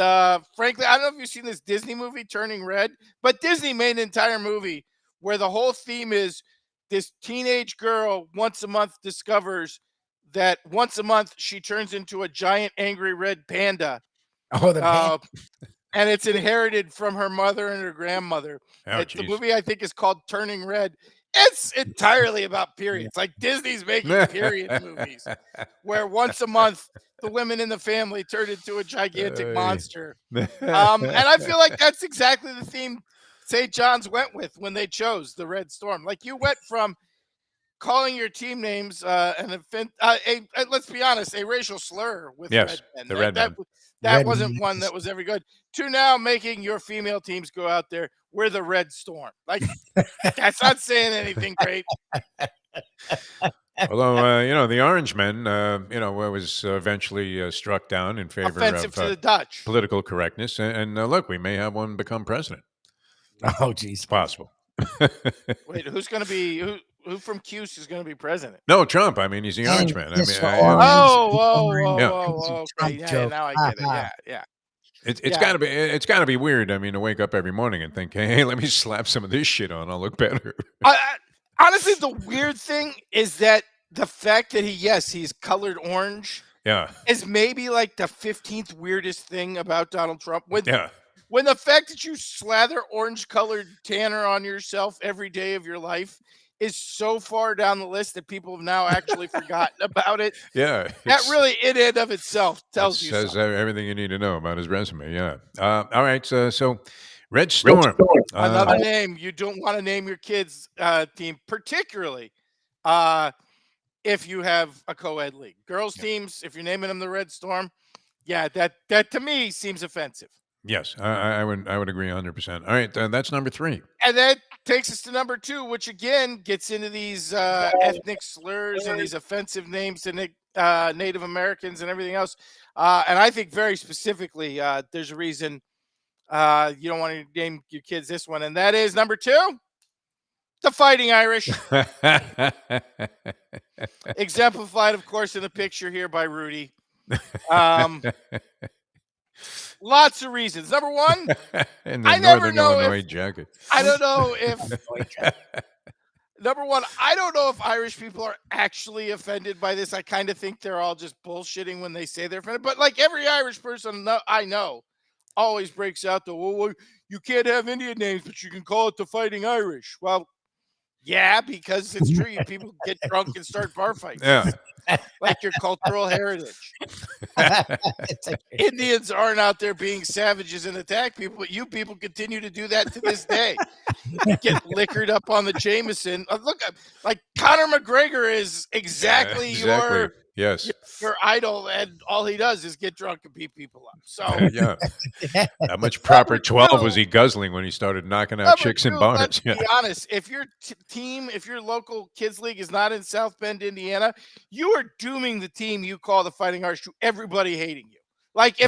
frankly, I don't know if you've seen this Disney movie, Turning Red, but Disney made an entire movie where the whole theme is this teenage girl once a month discovers that once a month she turns into a giant angry red panda. Oh, the panda. And it's inherited from her mother and her grandmother. The movie, I think, is called Turning Red. It's entirely about periods. Like, Disney's making period movies where once a month the women in the family turn into a gigantic monster. And I feel like that's exactly the theme St. John's went with when they chose the Red Storm. Like, you went from calling your team names let's be honest, a racial slur with Red Men. The Red Men. That wasn't one that was ever good. To now making your female teams go out there, we're the Red Storm. Like, that's not saying anything great. Although, the Orange Men, was eventually struck down in favor offensive of to the Dutch. Political correctness. And look, we may have one become president. Oh, geez. It's possible. Wait, who's going to be who from Cuse is going to be president? No, Trump. I mean, he's the And orange man. I this mean, for I orange. mean, Orange. Yeah. Whoa. Okay, Trump yeah, joke. now I get it. Ha-ha. Yeah. it's Yeah. gotta be weird. I mean, to wake up every morning and think, hey, let me slap some of this shit on. I'll look better. Honestly, the weird thing is that the fact that he's colored orange Yeah. is maybe like the 15th weirdest thing about Donald Trump. Yeah. When the fact that you slather orange-colored tanner on yourself every day of your life is so far down the list that people have now actually forgotten about it. Yeah. That really, in and of itself, tells you says something. everything you need to know about his resume. Yeah. All right. So Red Storm. Another name you don't want to name your kids' team, particularly if you have a co-ed league. Girls teams, if you're naming them the Red Storm, yeah, that to me seems offensive. Yes, I would agree 100%. All right, that's number 3. And that takes us to number 2, which again gets into these ethnic slurs and these offensive names to Native Americans and everything else. And I think very specifically, there's a reason you don't want to name your kids this one, and that is number 2, the Fighting Irish. Exemplified, of course, in the picture here by Rudy. Lots of reasons. Number 1, and the I never Northern know Illinois if jacket. I don't know if number 1, I don't know if Irish people are actually offended by this. I kind of think they're all just bullshitting when they say they're offended. But like every Irish person I know always breaks out the, well, you can't have Indian names, but you can call it the Fighting Irish. Well, yeah, because it's true. You people get drunk and start bar fights. Yeah. Like your cultural heritage. Indians aren't out there being savages and attack people, but you people continue to do that to this day. You get liquored up on the Jameson. Look, like Conor McGregor is exactly your idol, and all he does is get drunk and beat people up. So yeah. How much proper 12 was he guzzling when he started knocking out chicks in bars? Let's be honest. If your team, if your local kids league is not in South Bend, Indiana, you are dooming the team you call the Fighting Irish to everybody hating you. Like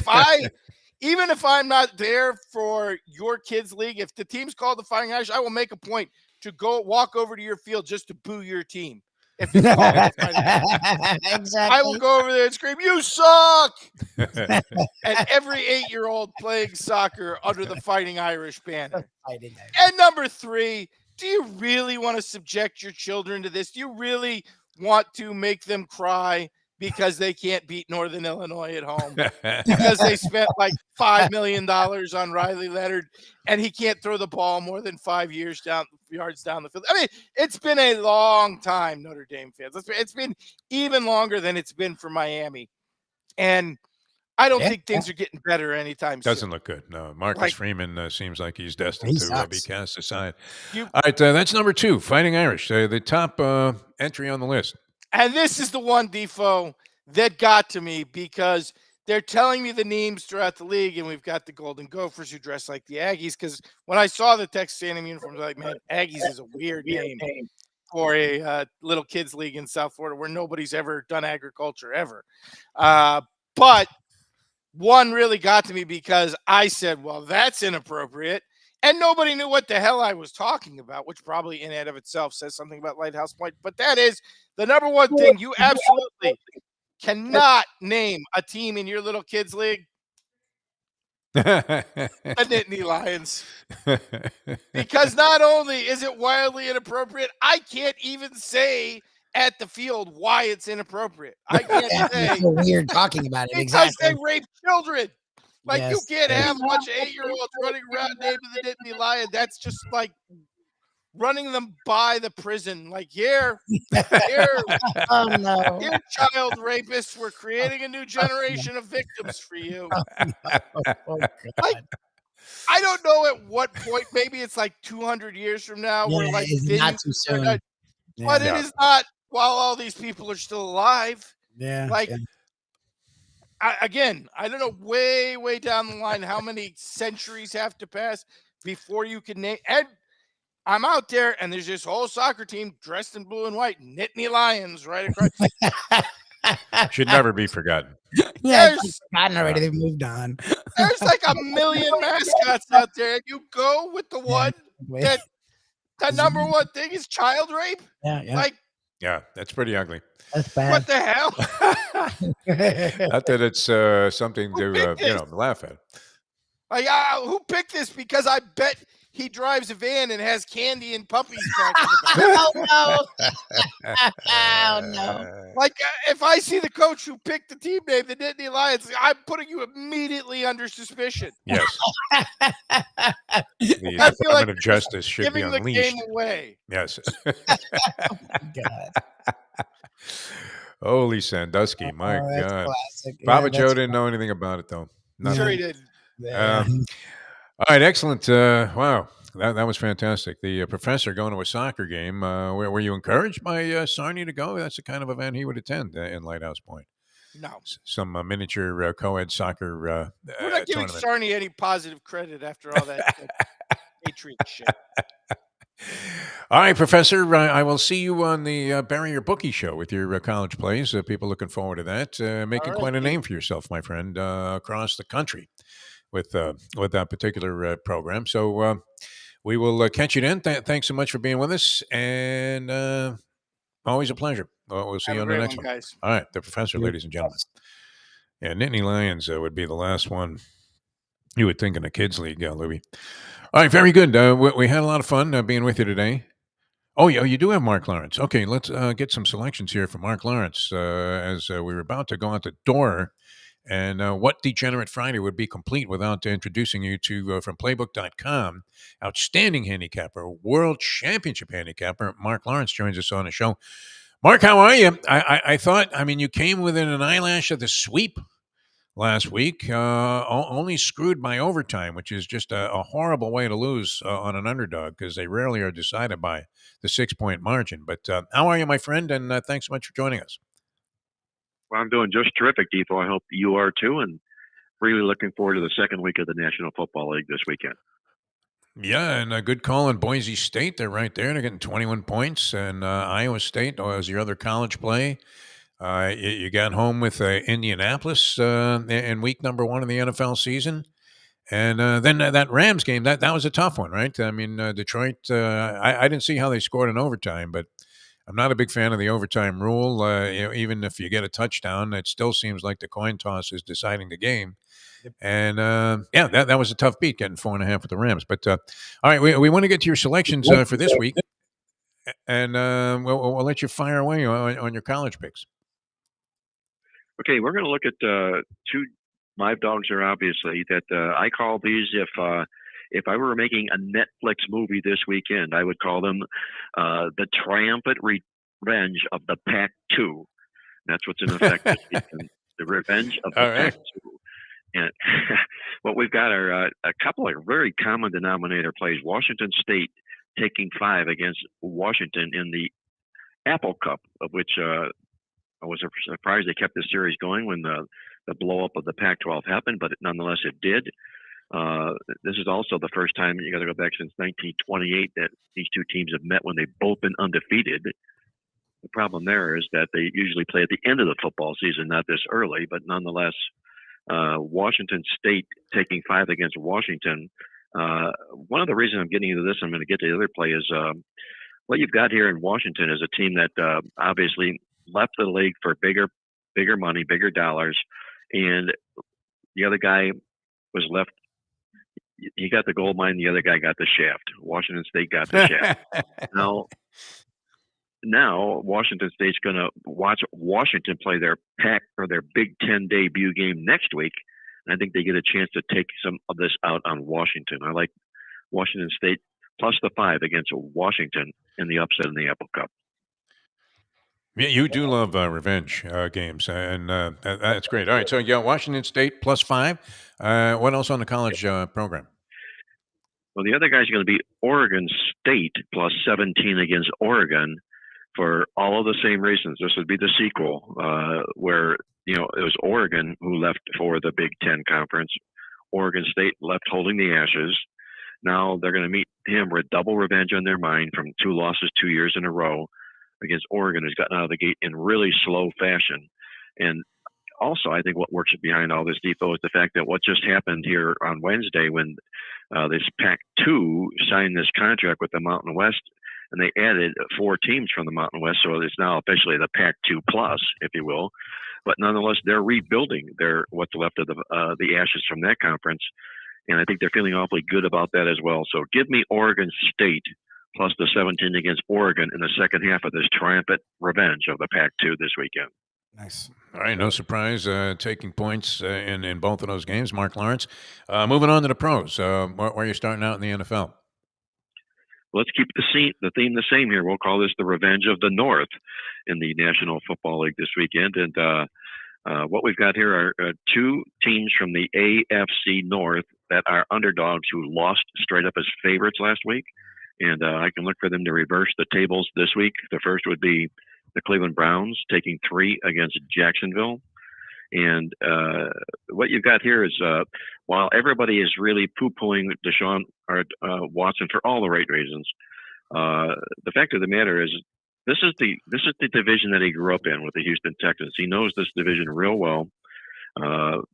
even if I'm not there for your kids league, if the team's called the Fighting Irish, I will make a point to go walk over to your field just to boo your team. If you call it the Fighting Irish. Exactly. I will go over there and scream, "You suck!" And every 8-year-old playing soccer under the Fighting Irish banner. And number 3, do you really want to subject your children to this? Do you really want to make them cry because they can't beat Northern Illinois at home? Because they spent like $5 million on Riley Leonard and he can't throw the ball more than 5 yards down the field. I mean, it's been a long time, Notre Dame fans. It's been even longer than it's been for Miami. And I don't think things are getting better anytime soon. Doesn't look good. No, Marcus Freeman seems like he's destined to be cast aside. All right, that's number 2, Fighting Irish, the top entry on the list. And this is the one, Defo, that got to me because they're telling me the names throughout the league, and we've got the Golden Gophers who dress like the Aggies. Because when I saw the Texas A&M uniforms, I was like, man, Aggies is a weird name for a little kids league in South Florida where nobody's ever done agriculture ever. But one really got to me because I said, well, that's inappropriate. And nobody knew what the hell I was talking about, which probably in and of itself says something about Lighthouse Point. But that is the number one thing you absolutely cannot name a team in your little kids league. The Nittany Lions. Because not only is it wildly inappropriate, I can't even say at the field why it's inappropriate. I can't say. It's so weird talking about it. Because Exactly. they rape children. Like, you can't have a bunch of 8-year-olds running around naming the Nittany Lion. That's just like running them by the prison. Like, here, Oh, no. here, child rapists, we're creating a new generation of victims for you. Like, I don't know at what point. Maybe it's like 200 years from now. Yeah, where like it's not too soon. But it is not while all these people are still alive. Yeah. Like, I don't know, way down the line, how many centuries have to pass before you can name. And I'm out there, and there's this whole soccer team dressed in blue and white, Nittany Lions right across. Should never be forgotten. Yeah, it's forgotten already. They've moved on. There's like a million mascots out there, and you go with the one that the number one thing is child rape. Yeah. Like, Yeah, that's pretty ugly. That's bad. what the hell? Not that it's something Who to picked this? laugh at. Like, who picked this? Because I bet he drives a van and has candy and puppies back in the back. Oh no! Oh no! Like, if I see the coach who picked the team name, the Nittany Lions, I'm putting you immediately under suspicion. Yes. The I feel Department like of Justice should be giving the unleashed. game away. Yes. God. Holy Sandusky, my Oh, that's God. classic. Papa Yeah, Joe that's didn't know anything about it, though. Nothing. Sure he didn't. Yeah. All right, excellent. Wow, that was fantastic. The professor going to a soccer game. Were you encouraged by Sarnia to go? That's the kind of event he would attend in Lighthouse Point. No. Some miniature co-ed soccer We're not giving tournament. Sarnia any positive credit after all that Patriot shit. All right, Professor, I will see you on the Barrier Bookie show with your college plays. People looking forward to that. Making right, quite a Pete. name for yourself, my friend, across the country with that particular program. So we will catch you then. Thanks so much for being with us, and always a pleasure. We'll see Have you a on the great next one, one. guys. All right, the Professor, ladies and gentlemen. Yeah, Nittany Lions would be the last one you would think in a kids' league, Lubie. All right, very good. We had a lot of fun being with you today. Oh, yeah, you do have Mark Lawrence. Okay, let's get some selections here for Mark Lawrence as we were about to go out the door. And what Degenerate Friday would be complete without introducing you to, from Playbook.com, outstanding handicapper, world championship handicapper, Mark Lawrence joins us on the show. Mark, how are you? I thought, you came within an eyelash of the sweep last week, only screwed by overtime, which is just a horrible way to lose on an underdog because they rarely are decided by the 6-point margin. But how are you, my friend? And thanks so much for joining us. Well, I'm doing just terrific, Defo. I hope you are too, and really looking forward to the second week of the National Football League this weekend. Yeah, and a good call in Boise State. They're right there. They're getting 21 points. And Iowa State was your other college play. You got home with Indianapolis in week number 1 of the NFL season. And then that Rams game, that was a tough one, right? Detroit, I didn't see how they scored in overtime, but I'm not a big fan of the overtime rule. Even if you get a touchdown, it still seems like the coin toss is deciding the game. And that was a tough beat, getting 4.5 with the Rams. But all right, we want to get to your selections for this week, and we'll let you fire away on your college picks. Okay, we're going to look at 2 live dogs here, obviously, that I call these if I were making a Netflix movie this weekend, I would call them the triumphant revenge of the Pac-2. That's what's in effect this weekend, the revenge of the Pac-2. And what we've got are a couple of very common denominator plays. Washington State taking 5 against Washington in the Apple Cup, of which I was surprised they kept the series going when the blow-up of the Pac-12 happened, but nonetheless it did. This is also the first time, you got to go back since 1928, that these two teams have met when they've both been undefeated. The problem there is that they usually play at the end of the football season, not this early, but nonetheless, Washington State taking 5 against Washington. One of the reasons I'm getting into this, I'm going to get to the other play, is what you've got here in Washington is a team that obviously left the league for bigger money, bigger dollars, and the other guy was left. He got the gold mine, the other guy got the shaft. Washington State got the shaft. Now Washington State's going to watch Washington play their Pac or their Big Ten debut game next week. And I think they get a chance to take some of this out on Washington. I like Washington State plus the 5 against Washington in the upset in the Apple Cup. Yeah, you do love revenge games, and that's great. All right, so you got Washington State plus 5. What else on the college program? Well, the other guy's going to be Oregon State plus 17 against Oregon for all of the same reasons. This would be the sequel where, it was Oregon who left for the Big Ten Conference. Oregon State left holding the ashes. Now they're going to meet him with double revenge on their mind from 2 losses 2 years in a row against Oregon, who's gotten out of the gate in really slow fashion. And also, I think what works behind all this, Defo, is the fact that what just happened here on Wednesday when this Pac-2 signed this contract with the Mountain West, and they added 4 teams from the Mountain West, so it's now officially the Pac-2 Plus, if you will. But nonetheless, they're rebuilding what's left of the ashes from that conference, and I think they're feeling awfully good about that as well. So give me Oregon State plus the 17 against Oregon in the second half of this triumphant revenge of the Pac-2 this weekend. Nice. All right, no surprise taking points in both of those games, Mark Lawrence. Moving on to the pros, where are you starting out in the NFL? Let's keep the theme the same here. We'll call this the Revenge of the North in the National Football League this weekend. And what we've got here are 2 teams from the AFC North that are underdogs who lost straight up as favorites last week. And I can look for them to reverse the tables this week. The first would be the Cleveland Browns taking 3 against Jacksonville. And what you've got here is while everybody is really poo-pooing Deshaun Watson for all the right reasons, the fact of the matter is this is the division that he grew up in with the Houston Texans. He knows this division real well. That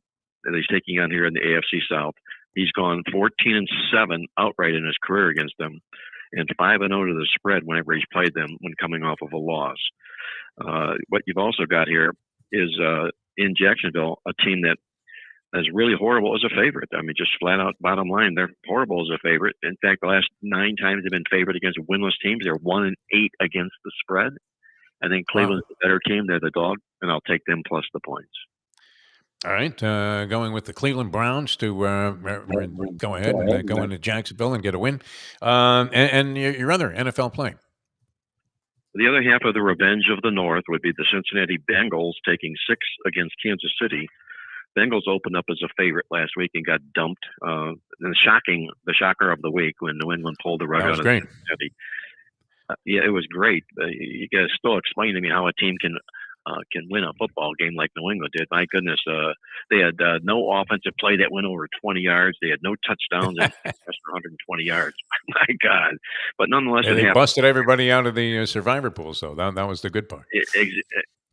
he's taking on here in the AFC South. He's gone 14-7 outright in his career against them, and 5-0 to the spread whenever he's played them when coming off of a loss. What you've also got here is in Jacksonville, a team that is really horrible as a favorite. I mean, just flat out bottom line, they're horrible as a favorite. In fact, the last 9 times they've been favored against winless teams. They're 1-8 against the spread. I think Cleveland's the better team. They're the dog, and I'll take them plus the points. All right, going with the Cleveland Browns to go ahead and go into Jacksonville and get a win. And your other NFL play. The other half of the Revenge of the North would be the Cincinnati Bengals taking 6 against Kansas City. Bengals opened up as a favorite last week and got dumped. The shocker of the week when New England pulled the rug out of Cincinnati. Yeah, it was great. You guys still explain to me how a team can win a football game like New England did. My goodness, they had no offensive play that went over 20 yards. They had no touchdowns and just 120 yards. My God! But nonetheless, they busted everybody out of the survivor pool. So that was the good part.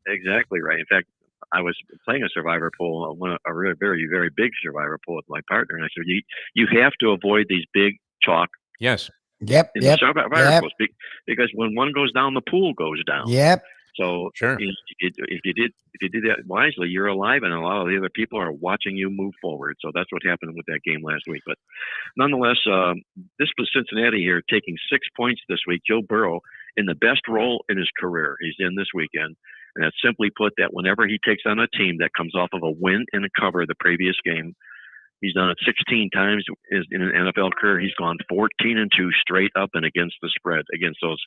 Exactly right. In fact, I was playing a survivor pool, a really very, very big survivor pool with my partner, and I said, "You have to avoid these big chalk." Yes. Yep. The survivor pools, because when one goes down, the pool goes down. Yep. So sure. If you did that wisely, you're alive, and a lot of the other people are watching you move forward. So that's what happened with that game last week. But nonetheless, this was Cincinnati here taking 6 points this week. Joe Burrow in the best role in his career. He's in this weekend, and that's simply put that whenever he takes on a team that comes off of a win and a cover the previous game, he's done it 16 times in an NFL career. He's gone 14-2 straight up and against the spread against those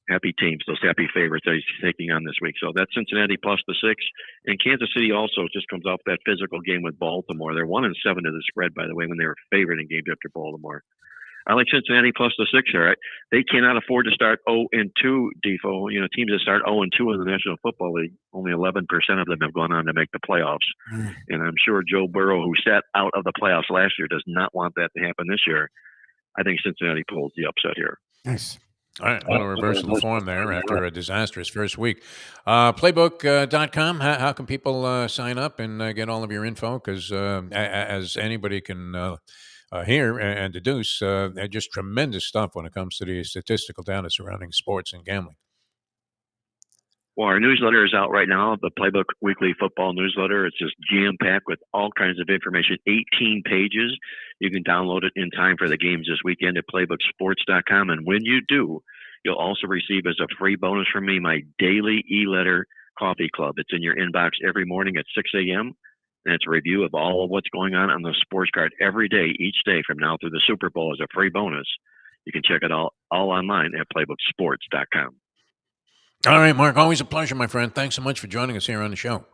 happy teams, those happy favorites that he's taking on this week. So that's Cincinnati plus the 6. And Kansas City also just comes off that physical game with Baltimore. They're 1-7 to the spread, by the way, when they were favored in games after Baltimore. I like Cincinnati plus the 6 here. Right? They cannot afford to start 0-2, Defo. You know, teams that start 0-2 in the National Football League, only 11% of them have gone on to make the playoffs. And I'm sure Joe Burrow, who sat out of the playoffs last year, does not want that to happen this year. I think Cincinnati pulls the upset here. Nice. All right, a little reversal of form there after a disastrous first week. Playbook.com, how can people sign up and get all of your info? Because as anybody can hear and deduce, just tremendous stuff when it comes to the statistical data surrounding sports and gambling. Well, our newsletter is out right now, the Playbook Weekly Football Newsletter. It's just jam-packed with all kinds of information, 18 pages. You can download it in time for the games this weekend at playbooksports.com. And when you do, you'll also receive as a free bonus from me my daily e-letter coffee club. It's in your inbox every morning at 6 a.m., and it's a review of all of what's going on the sports card every day, each day from now through the Super Bowl as a free bonus. You can check it all online at playbooksports.com. All right, Mark, always a pleasure, my friend. Thanks so much for joining us here on the show.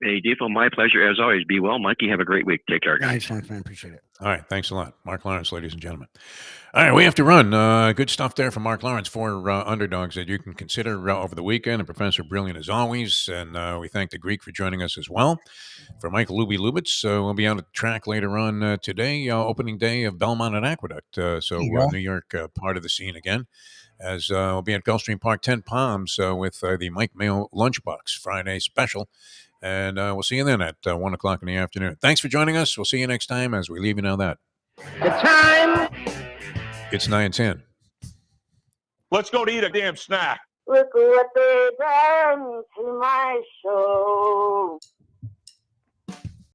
Hey, Defo, my pleasure as always. Be well, Mikey. Have a great week. Take care, guys. Thanks, man. Appreciate it. All right, thanks a lot. Mark Lawrence, ladies and gentlemen. All right, we have to run. Good stuff there from Mark Lawrence, 4 underdogs that you can consider over the weekend. And Professor Brilliant as always. And we thank the Greek for joining us as well. For Michael Lubie Lubitz, we'll be out at the track later on today, opening day of Belmont and Aqueduct. So New York part of the scene again. As we'll be at Gulfstream Park, 10 Palms with the Mike Mayo Lunchbox Friday special And we'll see you then at 1 o'clock in the afternoon. Thanks for joining us. We'll see you next time as we leave you know that. The time. It's 9:10. Let's go to eat a damn snack. Look what they done to my soul.